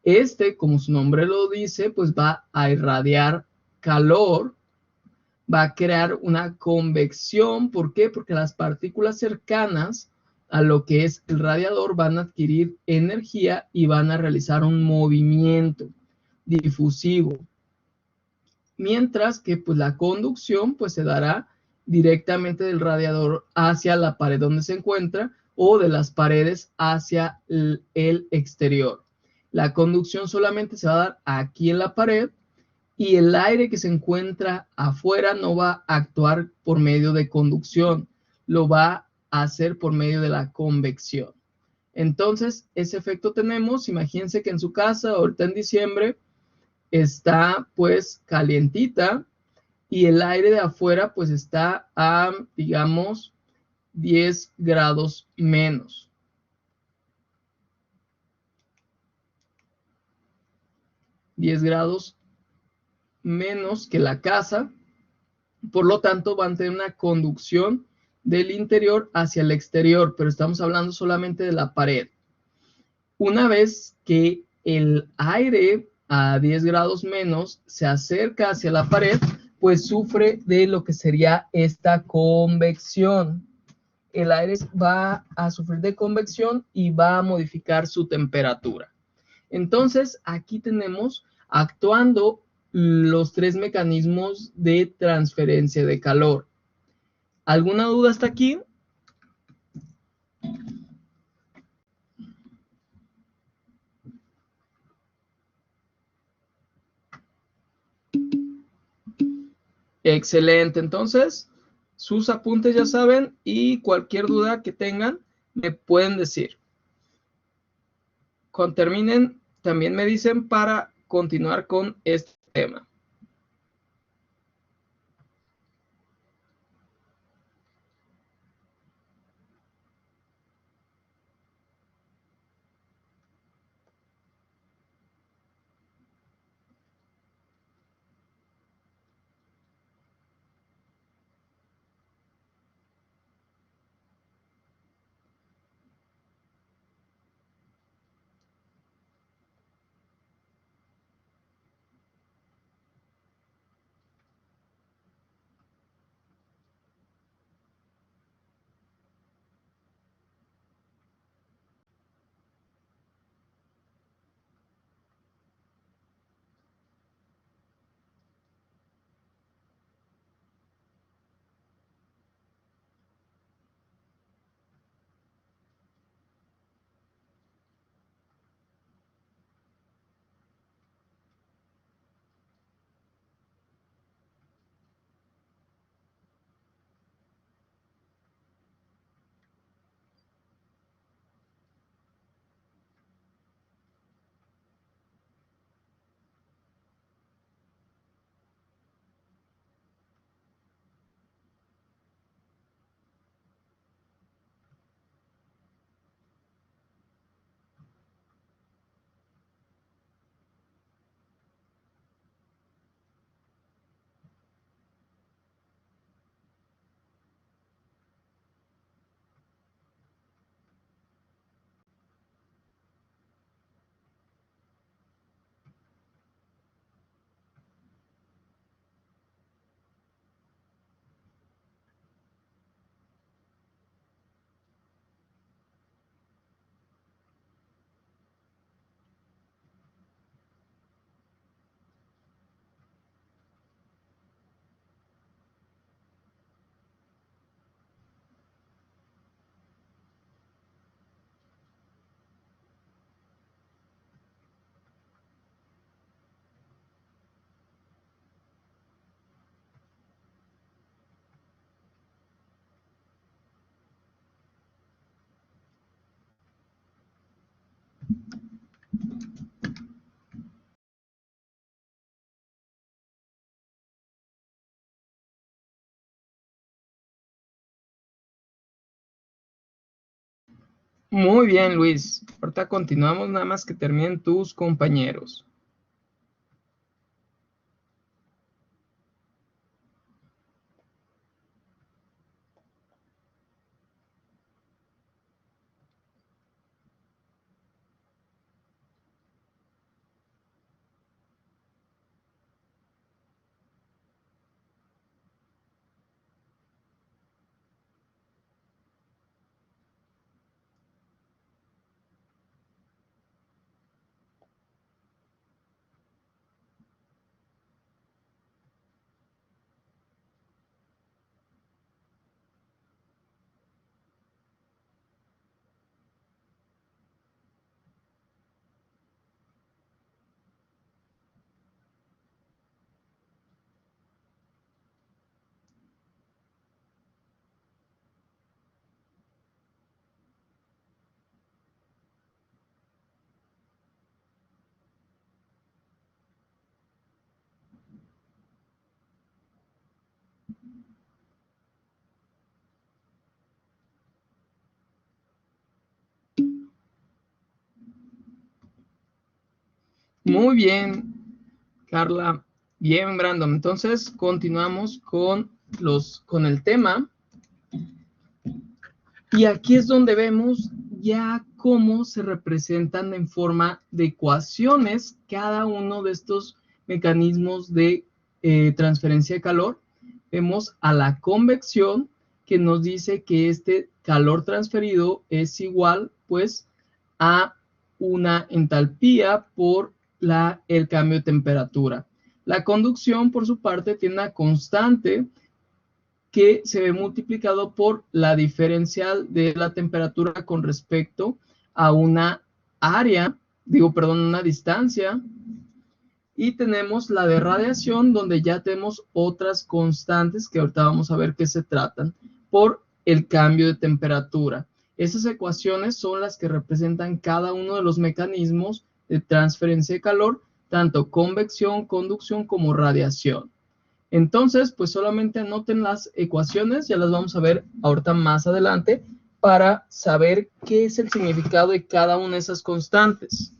Este, como su nombre lo dice, pues va a irradiar calor, va a crear una convección. ¿Por qué? Porque las partículas cercanas a lo que es el radiador van a adquirir energía y van a realizar un movimiento difusivo. Mientras que pues la conducción pues se dará directamente del radiador hacia la pared donde se encuentra o de las paredes hacia el exterior. La conducción solamente se va a dar aquí en la pared y el aire que se encuentra afuera no va a actuar por medio de conducción, lo va a hacer por medio de la convección. Entonces, ese efecto tenemos, imagínense que en su casa, ahorita en diciembre, está pues calientita y el aire de afuera pues está a, digamos, 10 grados menos. 10 grados menos que la casa, por lo tanto van a tener una conducción del interior hacia el exterior, pero estamos hablando solamente de la pared. Una vez que el aire a 10 grados menos se acerca hacia la pared, pues sufre de lo que sería esta convección. El aire va a sufrir de convección y va a modificar su temperatura. Entonces, aquí tenemos actuando los tres mecanismos de transferencia de calor. ¿Alguna duda hasta aquí? Excelente, entonces sus apuntes ya saben y cualquier duda que tengan me pueden decir. Cuando terminen, también me dicen para continuar con este tema. Muy bien, Luis. Ahorita continuamos, nada más que terminen tus compañeros. Muy bien, Carla. Bien, Brandon. Entonces, continuamos con el tema. Y aquí es donde vemos ya cómo se representan en forma de ecuaciones cada uno de estos mecanismos de transferencia de calor. Vemos a la convección, que nos dice que este calor transferido es igual pues a una entalpía por el cambio de temperatura. La conducción, por su parte, tiene una constante que se ve multiplicado por la diferencial de la temperatura con respecto a una área, una distancia. Y tenemos la de radiación, donde ya tenemos otras constantes que ahorita vamos a ver qué se tratan por el cambio de temperatura. Esas ecuaciones son las que representan cada uno de los mecanismos de transferencia de calor, tanto convección, conducción como radiación. Entonces, pues solamente anoten las ecuaciones, ya las vamos a ver ahorita más adelante, para saber qué es el significado de cada una de esas constantes.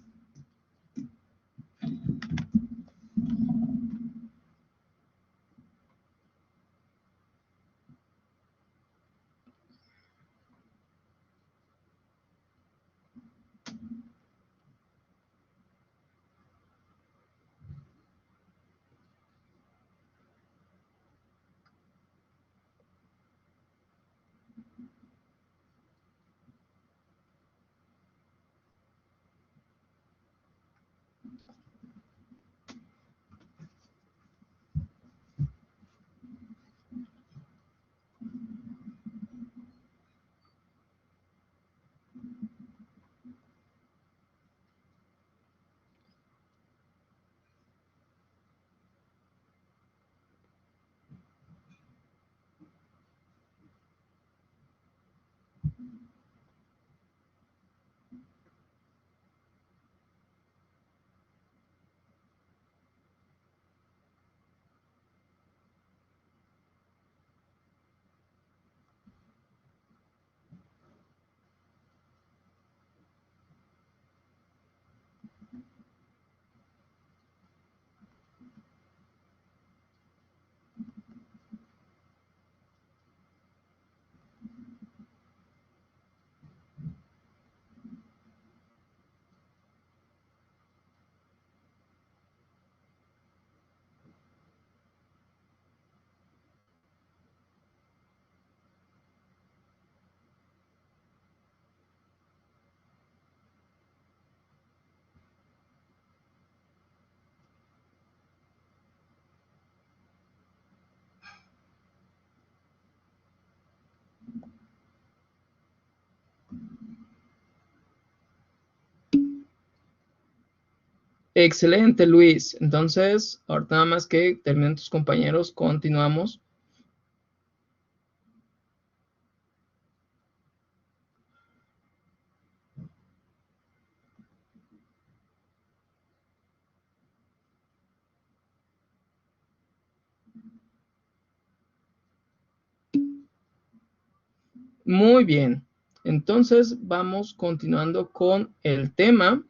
Excelente, Luis. Entonces, ahorita nada más que terminen tus compañeros, continuamos. Muy bien. Entonces, vamos continuando con el tema.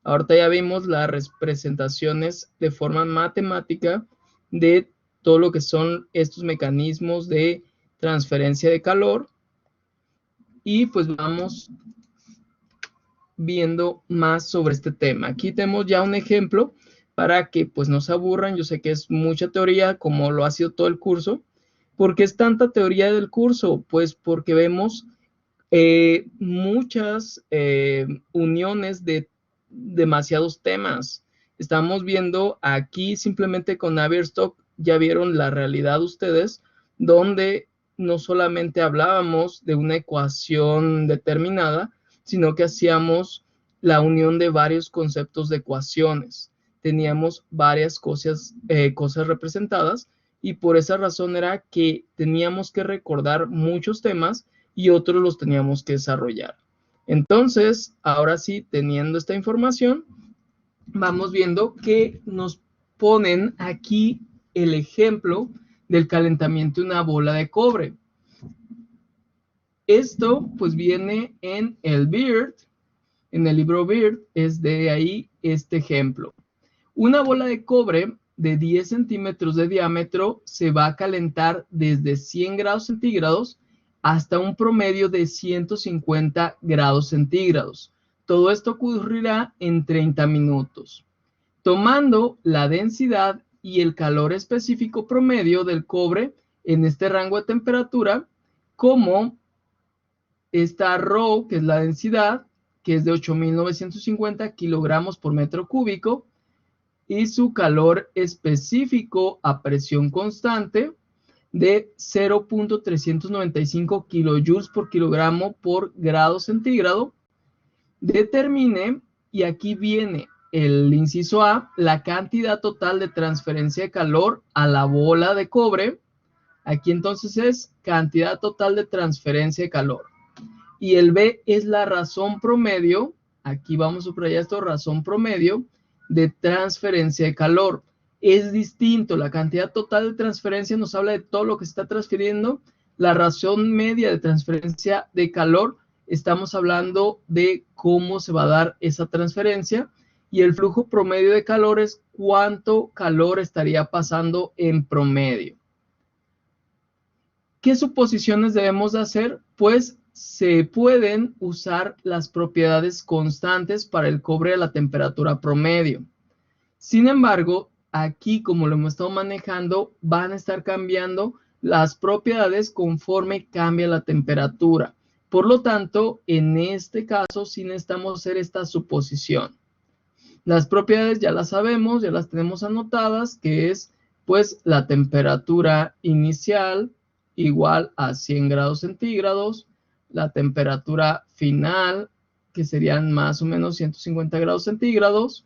Ahorita ya vimos las representaciones de forma matemática de todo lo que son estos mecanismos de transferencia de calor. Y pues vamos viendo más sobre este tema. Aquí tenemos ya un ejemplo para que pues no se aburran. Yo sé que es mucha teoría, como lo ha sido todo el curso. ¿Por qué es tanta teoría del curso? Pues porque vemos muchas uniones de demasiados temas. Estamos viendo aquí simplemente con Navier-Stokes, ya vieron la realidad ustedes, donde no solamente hablábamos de una ecuación determinada, sino que hacíamos la unión de varios conceptos de ecuaciones. Teníamos varias cosas representadas y por esa razón era que teníamos que recordar muchos temas y otros los teníamos que desarrollar. Entonces, ahora sí, teniendo esta información, vamos viendo que nos ponen aquí el ejemplo del calentamiento de una bola de cobre. Esto pues viene en el BEERT en el libro Beard, es de ahí este ejemplo. Una bola de cobre de 10 centímetros de diámetro se va a calentar desde 100 grados centígrados hasta un promedio de 150 grados centígrados. Todo esto ocurrirá en 30 minutos. Tomando la densidad y el calor específico promedio del cobre en este rango de temperatura, como esta ρ, que es la densidad, que es de 8.950 kilogramos por metro cúbico, y su calor específico a presión constante de 0.395 kilojoules por kilogramo por grado centígrado, determine, y aquí viene el inciso A, la cantidad total de transferencia de calor a la bola de cobre. Aquí entonces es cantidad total de transferencia de calor. Y el B es la razón promedio, aquí vamos a subrayar esto, razón promedio de transferencia de calor. Es distinto, la cantidad total de transferencia nos habla de todo lo que se está transfiriendo. La razón media de transferencia de calor, estamos hablando de cómo se va a dar esa transferencia. Y el flujo promedio de calor es cuánto calor estaría pasando en promedio. ¿Qué suposiciones debemos de hacer? Pues se pueden usar las propiedades constantes para el cobre a la temperatura promedio. Sin embargo, aquí, como lo hemos estado manejando, van a estar cambiando las propiedades conforme cambia la temperatura. Por lo tanto, en este caso sí necesitamos hacer esta suposición. Las propiedades ya las sabemos, ya las tenemos anotadas, que es pues la temperatura inicial igual a 100 grados centígrados, la temperatura final, que serían más o menos 150 grados centígrados.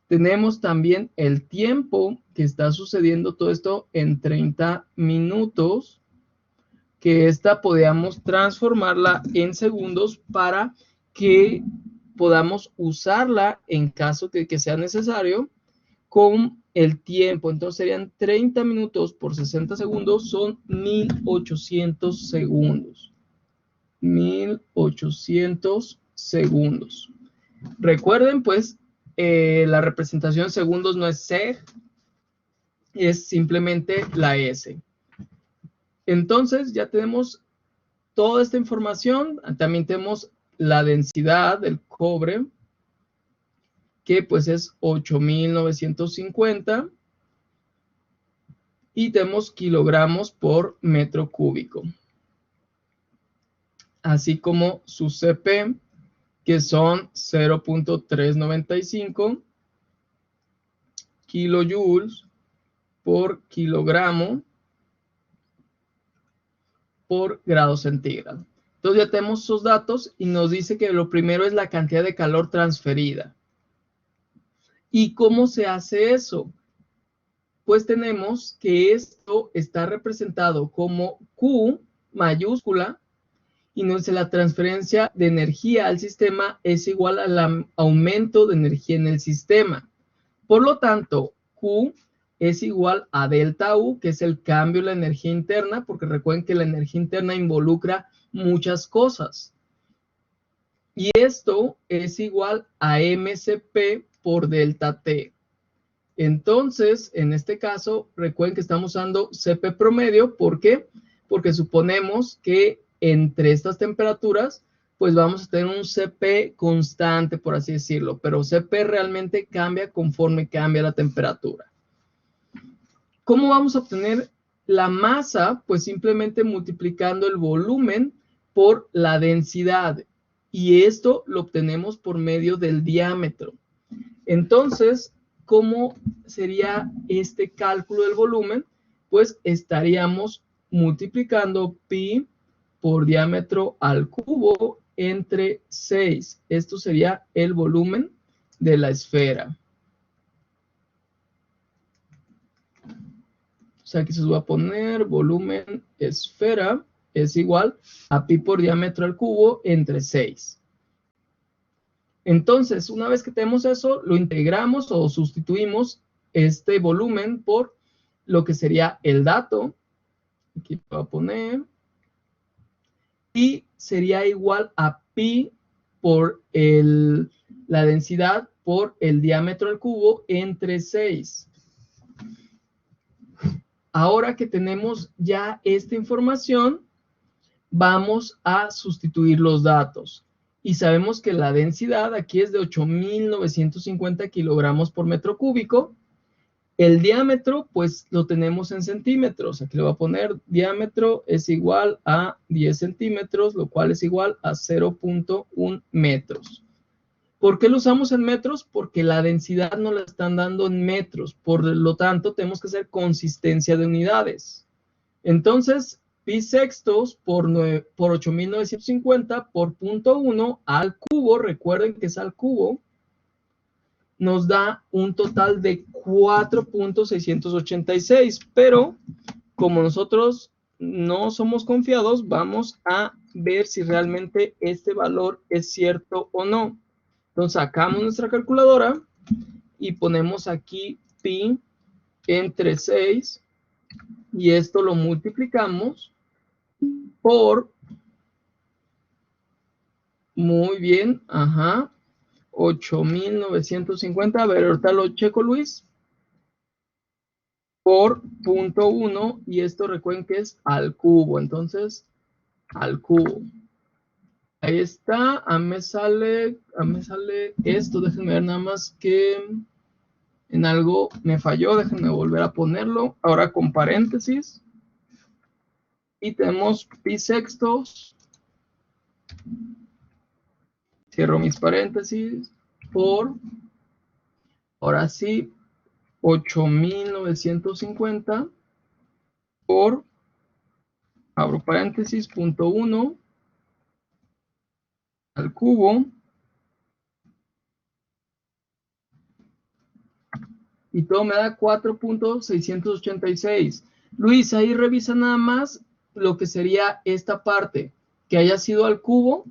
Tenemos también el tiempo que está sucediendo todo esto en 30 minutos, que esta podríamos transformarla en segundos para que podamos usarla en caso de que sea necesario con el tiempo. Entonces serían 30 minutos por 60 segundos, son 1800 segundos. 1800 segundos. Recuerden, pues, la representación en segundos no es seg, es simplemente la S. Entonces ya tenemos toda esta información. También tenemos la densidad del cobre, que pues es 8.950. Y tenemos kilogramos por metro cúbico. Así como su CP, que son 0.395 kilojoules por kilogramo por grado centígrado. Entonces ya tenemos esos datos y nos dice que lo primero es la cantidad de calor transferida. ¿Y cómo se hace eso? Pues tenemos que esto está representado como Q mayúscula, y nos dice la transferencia de energía al sistema es igual al aumento de energía en el sistema. Por lo tanto, Q es igual a delta U, que es el cambio de la energía interna, porque recuerden que la energía interna involucra muchas cosas. Y esto es igual a MCP por delta T. Entonces, en este caso, recuerden que estamos usando CP promedio. ¿Por qué? Porque suponemos que entre estas temperaturas, pues vamos a tener un CP constante, por así decirlo, pero CP realmente cambia conforme cambia la temperatura. ¿Cómo vamos a obtener la masa? Pues simplemente multiplicando el volumen por la densidad, y esto lo obtenemos por medio del diámetro. Entonces, ¿cómo sería este cálculo del volumen? Pues estaríamos multiplicando pi por diámetro al cubo entre 6. Esto sería el volumen de la esfera. O sea, aquí se va a poner volumen esfera es igual a pi por diámetro al cubo entre 6. Entonces, una vez que tenemos eso, lo integramos o sustituimos este volumen por lo que sería el dato. Aquí voy a poner. Y sería igual a pi por la densidad por el diámetro del cubo entre 6. Ahora que tenemos ya esta información, vamos a sustituir los datos. Y sabemos que la densidad aquí es de 8.950 kilogramos por metro cúbico. El diámetro, pues lo tenemos en centímetros. Aquí le voy a poner diámetro es igual a 10 centímetros, lo cual es igual a 0.1 metros. ¿Por qué lo usamos en metros? Porque la densidad nos la están dando en metros. Por lo tanto, tenemos que hacer consistencia de unidades. Entonces, pi sextos por 8.950 por 0.1 al cubo, recuerden que es al cubo, nos da un total de 4.686. Pero, como nosotros no somos confiados, vamos a ver si realmente este valor es cierto o no. Entonces sacamos nuestra calculadora y ponemos aquí pi entre 6 y esto lo multiplicamos por, muy bien, 8.950, a ver, ahorita lo checo, Luis, por 0.1 y esto recuerden que es al cubo, entonces al cubo. Ahí está, a mí me sale esto, déjenme ver nada más que en algo me falló, déjenme volver a ponerlo, ahora con paréntesis, y tenemos pi sextos, cierro mis paréntesis, por, ahora sí, 8.950 por, abro paréntesis, 0.1 al cubo, y todo me da 4.686. Luis, ahí revisa nada más lo que sería esta parte, que haya sido al cubo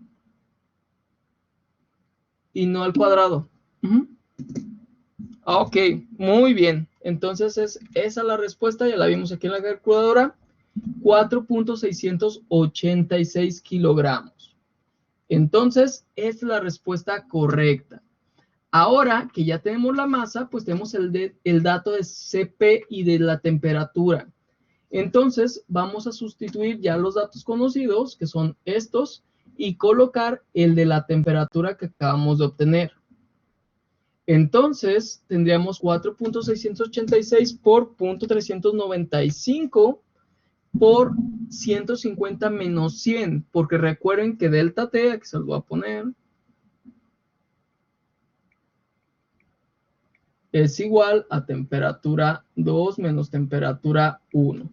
y no al cuadrado. Ok, muy bien. Entonces esa es la respuesta, ya la vimos aquí en la calculadora, 4.686 kilogramos. Entonces, esta es la respuesta correcta. Ahora que ya tenemos la masa, pues tenemos el dato de Cp y de la temperatura. Entonces, vamos a sustituir ya los datos conocidos, que son estos, y colocar el de la temperatura que acabamos de obtener. Entonces, tendríamos 4.686 por 0.395 por 150 menos 100, porque recuerden que delta T, aquí se lo voy a poner, es igual a temperatura 2 menos temperatura 1.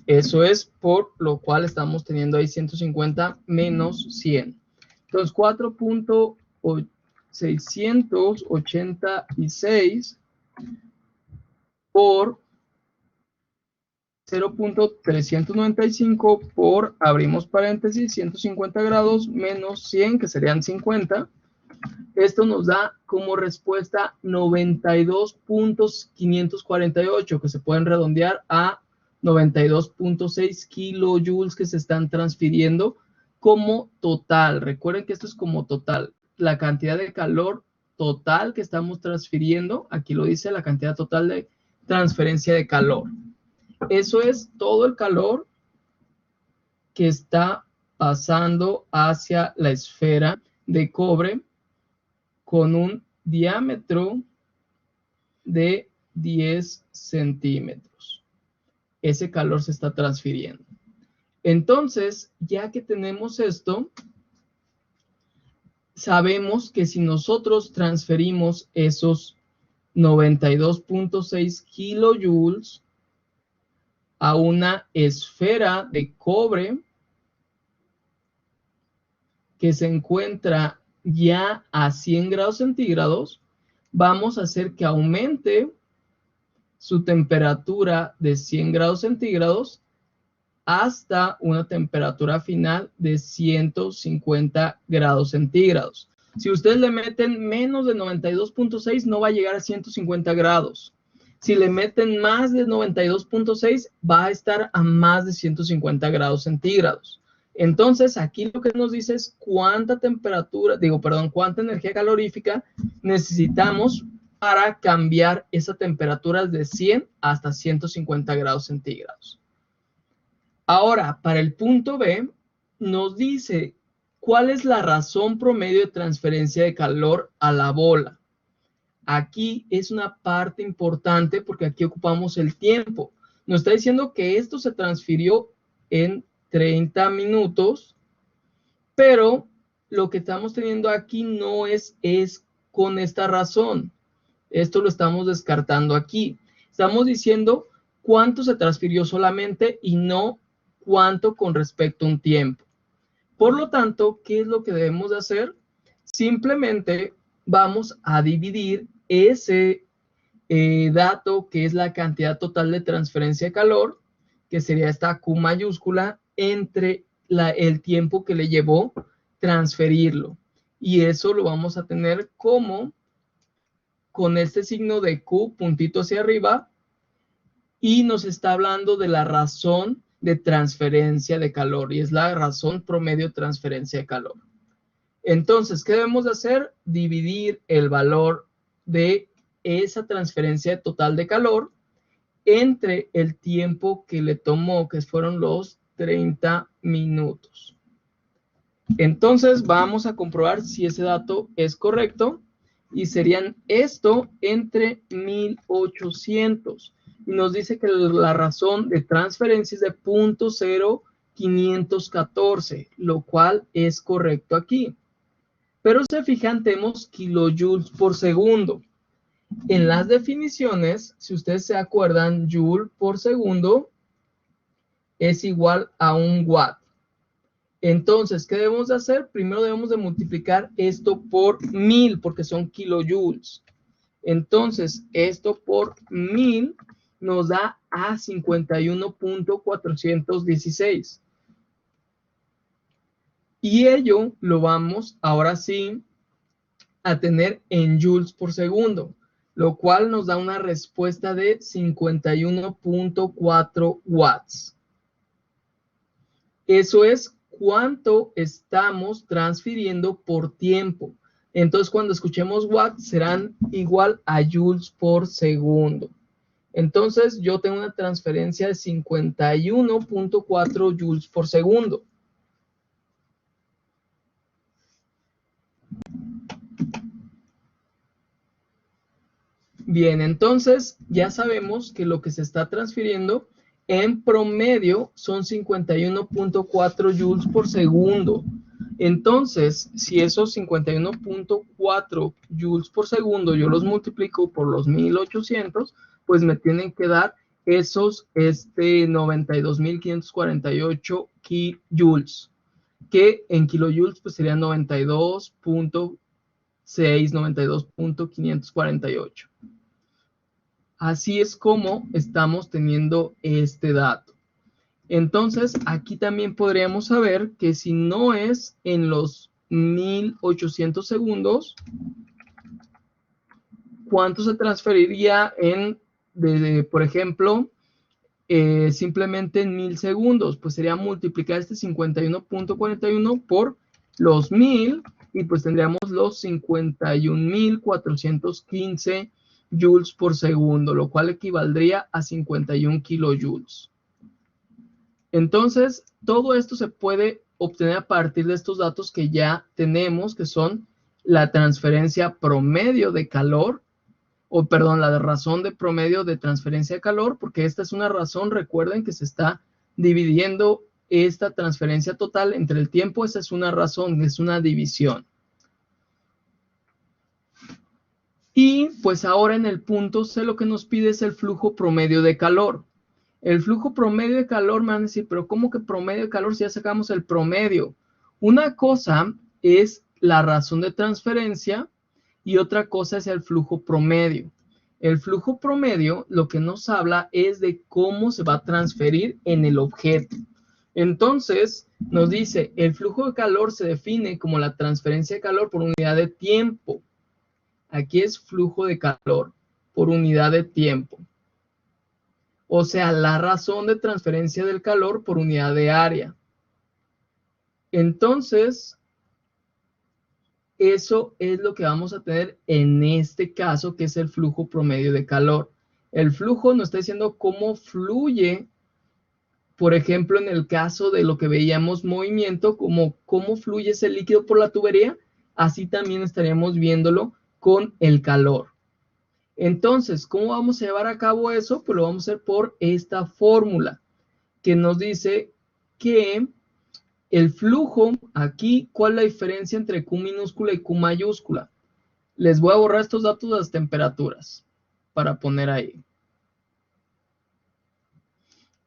Eso es por lo cual estamos teniendo ahí 150 menos 100. Entonces, 4.686 por 0.395 por, abrimos paréntesis, 150 grados menos 100, que serían 50. Esto nos da como respuesta 92.548, que se pueden redondear a 92.6 kilojoules que se están transfiriendo como total. Recuerden que esto es como total. La cantidad de calor total que estamos transfiriendo, aquí lo dice, la cantidad total de transferencia de calor. Eso es todo el calor que está pasando hacia la esfera de cobre con un diámetro de 10 centímetros. Ese calor se está transfiriendo. Entonces, ya que tenemos esto, sabemos que si nosotros transferimos esos 92.6 kilojoules a una esfera de cobre que se encuentra ya a 100 grados centígrados, vamos a hacer que aumente su temperatura de 100 grados centígrados hasta una temperatura final de 150 grados centígrados. Si ustedes le meten menos de 92.6, no va a llegar a 150 grados. Si le meten más de 92.6, va a estar a más de 150 grados centígrados. Entonces, aquí lo que nos dice es cuánta cuánta energía calorífica necesitamos para cambiar esa temperatura de 100 hasta 150 grados centígrados. Ahora, para el punto B, nos dice cuál es la razón promedio de transferencia de calor a la bola. Aquí es una parte importante porque aquí ocupamos el tiempo. Nos está diciendo que esto se transfirió en 30 minutos, pero lo que estamos teniendo aquí no es con esta razón. Esto lo estamos descartando aquí. Estamos diciendo cuánto se transfirió solamente y no cuánto con respecto a un tiempo. Por lo tanto, ¿qué es lo que debemos de hacer? Simplemente vamos a dividir ese dato que es la cantidad total de transferencia de calor, que sería esta Q mayúscula, entre el tiempo que le llevó transferirlo. Y eso lo vamos a tener como con este signo de Q, puntito hacia arriba, y nos está hablando de la razón de transferencia de calor, y es la razón promedio de transferencia de calor. Entonces, ¿qué debemos de hacer? Dividir el valor de esa transferencia total de calor entre el tiempo que le tomó, que fueron los 30 minutos. Entonces, vamos a comprobar si ese dato es correcto, y serían esto entre 1800. Y nos dice que la razón de transferencia es de 0.0514, lo cual es correcto aquí. Pero se fijan, tenemos kilojoules por segundo. En las definiciones, si ustedes se acuerdan, joule por segundo es igual a 1 watt. Entonces, ¿qué debemos de hacer? Primero debemos de multiplicar esto por 1000, porque son kilojoules. Entonces, esto por 1000 nos da a 51.416. Y ello lo vamos, ahora sí, a tener en joules por segundo, lo cual nos da una respuesta de 51.4 watts. Eso es cuánto estamos transfiriendo por tiempo. Entonces, cuando escuchemos watts, serán igual a joules por segundo. Entonces, yo tengo una transferencia de 51.4 joules por segundo. Bien, entonces ya sabemos que lo que se está transfiriendo en promedio son 51.4 joules por segundo. Entonces, si esos 51.4 joules por segundo yo los multiplico por los 1800, pues me tienen que dar esos 92.548 kilojoules, que en kilojoules pues serían 92.6, 92.548. Así es como estamos teniendo este dato. Entonces, aquí también podríamos saber que si no es en los 1800 segundos, ¿cuánto se transferiría por ejemplo, simplemente en 1000 segundos? Pues sería multiplicar este 51.41 por los 1000 y pues tendríamos los 51.415 joules por segundo, lo cual equivaldría a 51 kilojoules. Entonces, todo esto se puede obtener a partir de estos datos que ya tenemos, que son la transferencia promedio de calor, la razón de promedio de transferencia de calor, porque esta es una razón, recuerden que se está dividiendo esta transferencia total entre el tiempo. Esa es una razón, es una división. Y pues ahora en el punto C lo que nos pide es el flujo promedio de calor. El flujo promedio de calor, me van a decir, pero ¿cómo que promedio de calor si ya sacamos el promedio? Una cosa es la razón de transferencia y otra cosa es el flujo promedio. El flujo promedio lo que nos habla es de cómo se va a transferir en el objeto. Entonces, nos dice, el flujo de calor se define como la transferencia de calor por unidad de tiempo. Aquí es flujo de calor por unidad de tiempo. O sea, la razón de transferencia del calor por unidad de área. Entonces, eso es lo que vamos a tener en este caso, que es el flujo promedio de calor. El flujo nos está diciendo cómo fluye, por ejemplo, en el caso de lo que veíamos movimiento, como cómo fluye ese líquido por la tubería, así también estaríamos viéndolo con el calor. Entonces, ¿cómo vamos a llevar a cabo eso? Pues lo vamos a hacer por esta fórmula que nos dice que el flujo, aquí, ¿cuál es la diferencia entre Q minúscula y Q mayúscula? Les voy a borrar estos datos de las temperaturas para poner ahí.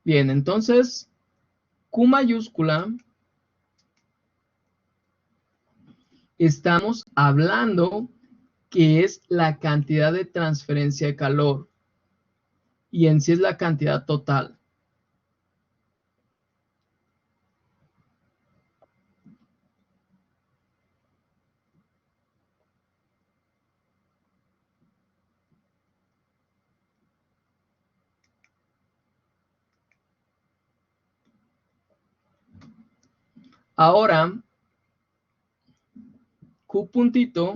Bien, entonces, Q mayúscula, estamos hablando que es la cantidad de transferencia de calor y en sí es la cantidad total. Ahora, Q puntito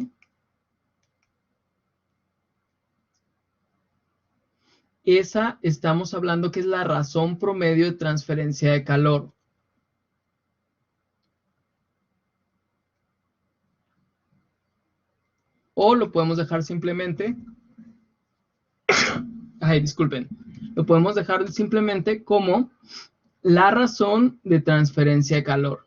esa estamos hablando que es la razón promedio de transferencia de calor. O lo podemos dejar simplemente, ay, disculpen, lo podemos dejar simplemente como la razón de transferencia de calor.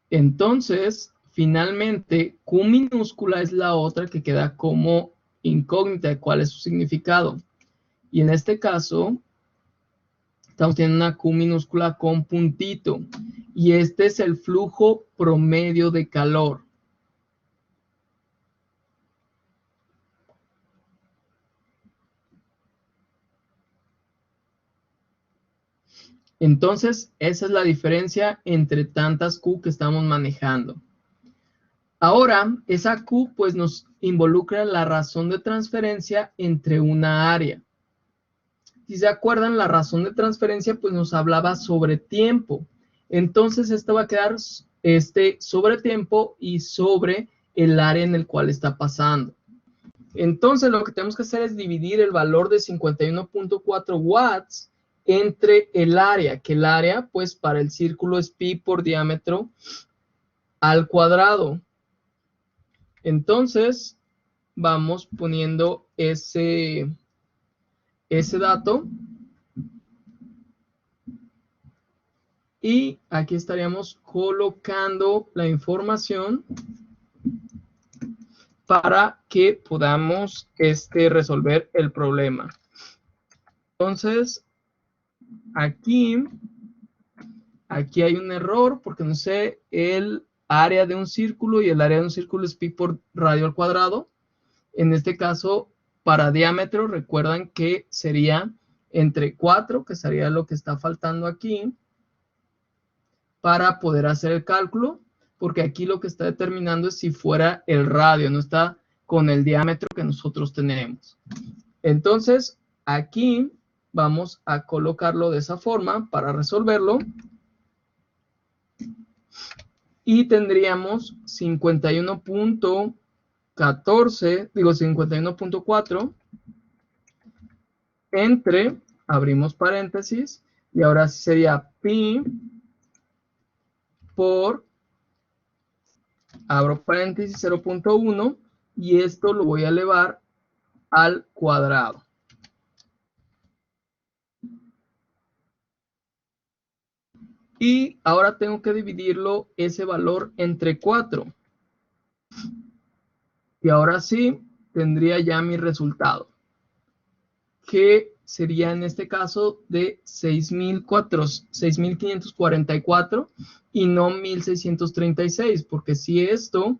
Entonces, finalmente, Q minúscula es la otra que queda como incógnita de cuál es su significado. Y en este caso, estamos teniendo una Q minúscula con puntito. Y este es el flujo promedio de calor. Entonces, esa es la diferencia entre tantas Q que estamos manejando. Ahora, esa Q pues nos involucra la razón de transferencia entre una área. Si se acuerdan, la razón de transferencia pues nos hablaba sobre tiempo. Entonces, esto va a quedar sobre tiempo y sobre el área en el cual está pasando. Entonces, lo que tenemos que hacer es dividir el valor de 51.4 watts entre el área, que el área, pues, para el círculo es pi por diámetro al cuadrado. Entonces, vamos poniendo ese dato. Y aquí estaríamos colocando la información para que podamos resolver el problema. Entonces, aquí hay un error porque no sé el área de un círculo y el área de un círculo es pi por radio al cuadrado. En este caso, para diámetro, recuerdan que sería entre 4, que sería lo que está faltando aquí, para poder hacer el cálculo, porque aquí lo que está determinando es si fuera el radio, no está con el diámetro que nosotros tenemos. Entonces, aquí vamos a colocarlo de esa forma para resolverlo. Y tendríamos 51.4 entre, abrimos paréntesis, y ahora sería pi por, abro paréntesis, 0.1, y esto lo voy a elevar al cuadrado. Y ahora tengo que dividirlo, ese valor, entre 4. Y ahora sí, tendría ya mi resultado, que sería en este caso de 6.544 y no 1.636, porque si esto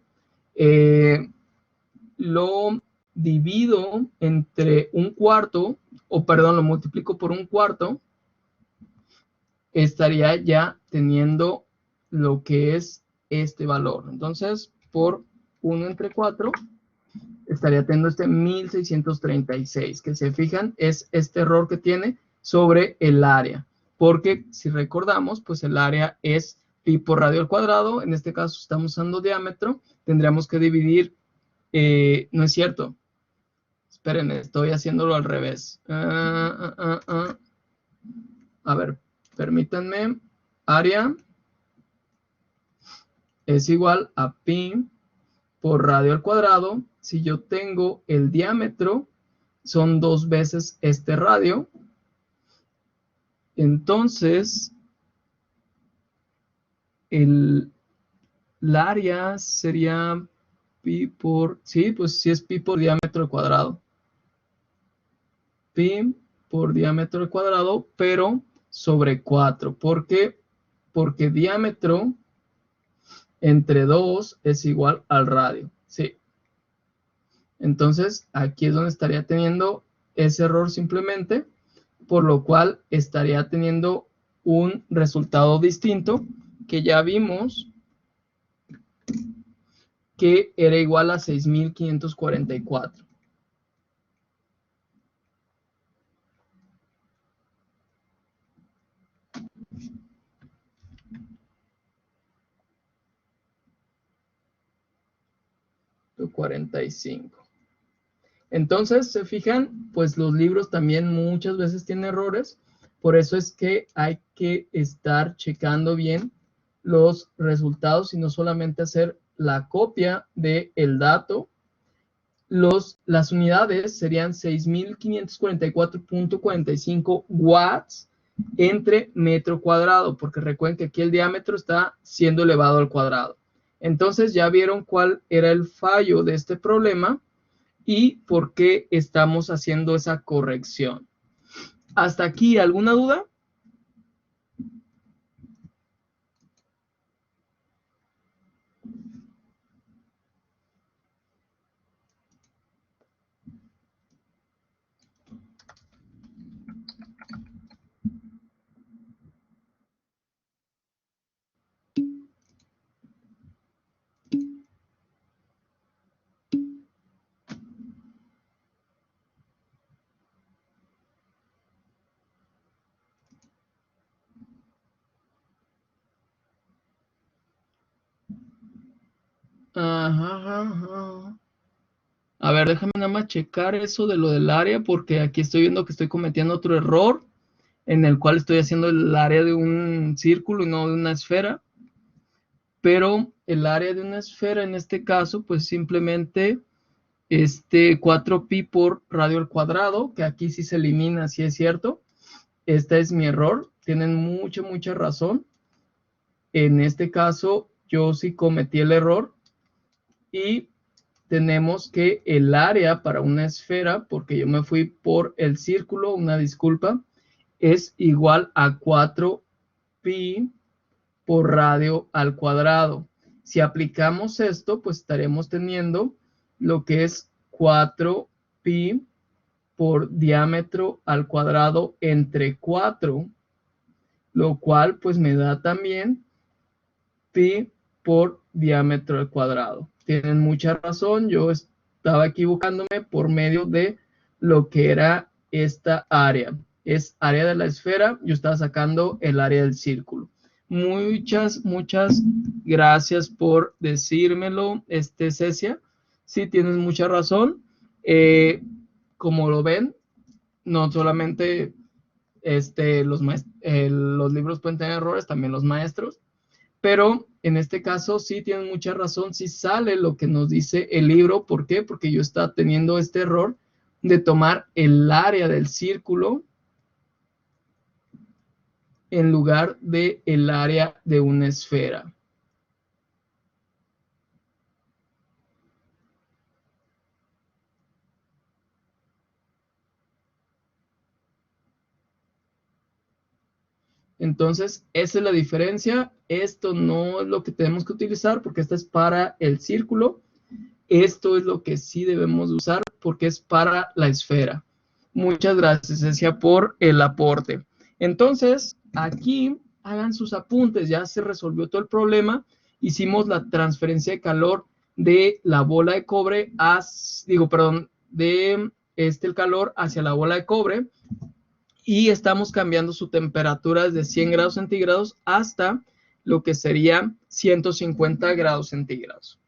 lo divido entre un cuarto, o perdón, lo multiplico por un cuarto, estaría ya teniendo lo que es este valor. Entonces, por 1 entre 4, estaría teniendo este 1636, que se fijan, es este error que tiene sobre el área, porque si recordamos, pues el área es pi por radio al cuadrado, en este caso estamos usando diámetro, tendríamos que dividir, no es cierto, esperen, estoy haciéndolo al revés. A ver, permítanme, área es igual a pi por radio al cuadrado. Si yo tengo el diámetro, son 2 veces este radio. Entonces, el área sería pi por, sí, pues sí es pi por diámetro al cuadrado. Pi por diámetro al cuadrado, pero sobre 4. ¿Por qué? Porque diámetro entre 2 es igual al radio. Sí. Entonces, aquí es donde estaría teniendo ese error simplemente, por lo cual estaría teniendo un resultado distinto que ya vimos que era igual a 6544. $45. Entonces, se fijan, pues los libros también muchas veces tienen errores, por eso es que hay que estar checando bien los resultados y no solamente hacer la copia del dato. Las unidades serían 6544.45 watts entre metro cuadrado, porque recuerden que aquí el diámetro está siendo elevado al cuadrado. Entonces ya vieron cuál era el fallo de este problema y por qué estamos haciendo esa corrección. ¿Hasta aquí alguna duda? Ajá. A ver, déjame nada más checar eso de lo del área, porque aquí estoy viendo que estoy cometiendo otro error, en el cual estoy haciendo el área de un círculo y no de una esfera. Pero el área de una esfera, en este caso, pues simplemente 4pi por radio al cuadrado, que aquí sí se elimina, sí es cierto. Este es mi error, tienen mucha razón. En este caso, yo sí cometí el error y tenemos que el área para una esfera, porque yo me fui por el círculo, una disculpa, es igual a 4pi por radio al cuadrado. Si aplicamos esto, pues estaremos teniendo lo que es 4pi por diámetro al cuadrado entre 4, lo cual pues me da también pi por diámetro al cuadrado. Tienen mucha razón, yo estaba equivocándome por medio de lo que era esta área. Es área de la esfera, yo estaba sacando el área del círculo. Muchas gracias por decírmelo, Cecia. Sí, tienes mucha razón. Como lo ven, no solamente los libros pueden tener errores, también los maestros. Pero en este caso sí tienen mucha razón, sí sale lo que nos dice el libro. ¿Por qué? Porque yo estaba teniendo este error de tomar el área del círculo en lugar de el área de una esfera. Entonces, esa es la diferencia. Esto no es lo que tenemos que utilizar porque esto es para el círculo. Esto es lo que sí debemos usar porque es para la esfera. Muchas gracias, Cecia, por el aporte. Entonces, aquí hagan sus apuntes. Ya se resolvió todo el problema. Hicimos la transferencia de calor de la bola de cobre, de el calor hacia la bola de cobre, y estamos cambiando su temperatura desde 100 grados centígrados hasta lo que sería 150 grados centígrados.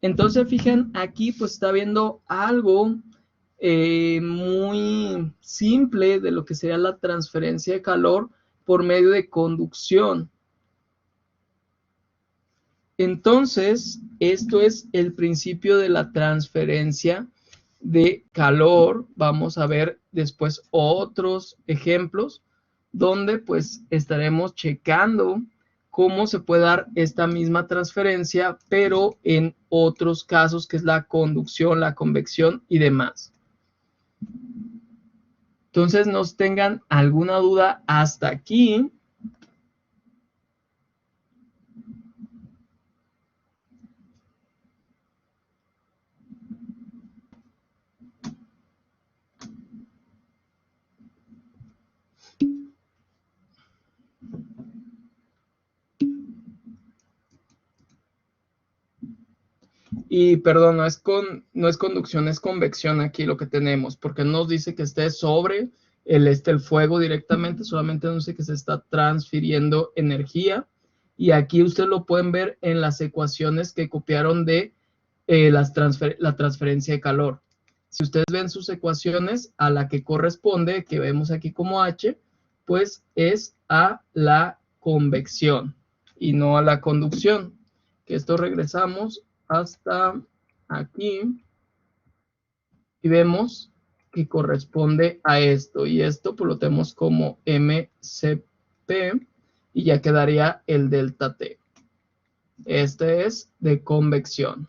Entonces, fijen, aquí pues está viendo algo muy simple de lo que sería la transferencia de calor por medio de conducción. Entonces, esto es el principio de la transferencia de calor. Vamos a ver después otros ejemplos donde pues estaremos checando cómo se puede dar esta misma transferencia, pero en otros casos, que es la conducción, la convección y demás. Entonces, nos tengan alguna duda hasta aquí. Y perdón, no es conducción, es convección aquí lo que tenemos, porque no nos dice que esté sobre el fuego directamente, solamente nos dice que se está transfiriendo energía. Y aquí ustedes lo pueden ver en las ecuaciones que copiaron de la transferencia de calor. Si ustedes ven sus ecuaciones, a la que corresponde, que vemos aquí como H, pues es a la convección y no a la conducción. Que esto regresamos hasta aquí y vemos que corresponde a esto, y esto pues lo tenemos como mCp y ya quedaría el delta T. Este es de convección.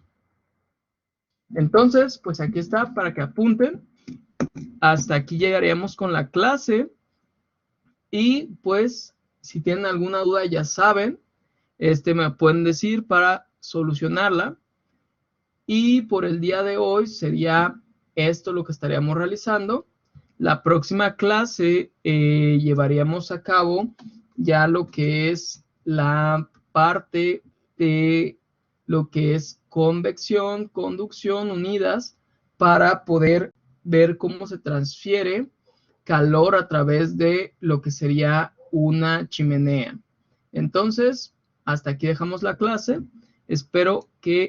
Entonces, pues aquí está para que apunten. Hasta aquí llegaríamos con la clase y pues si tienen alguna duda ya saben, me pueden decir para solucionarla. Y por el día de hoy sería esto lo que estaríamos realizando. La próxima clase llevaríamos a cabo ya lo que es la parte de lo que es convección, conducción unidas, para poder ver cómo se transfiere calor a través de lo que sería una chimenea. Entonces, hasta aquí dejamos la clase. Espero que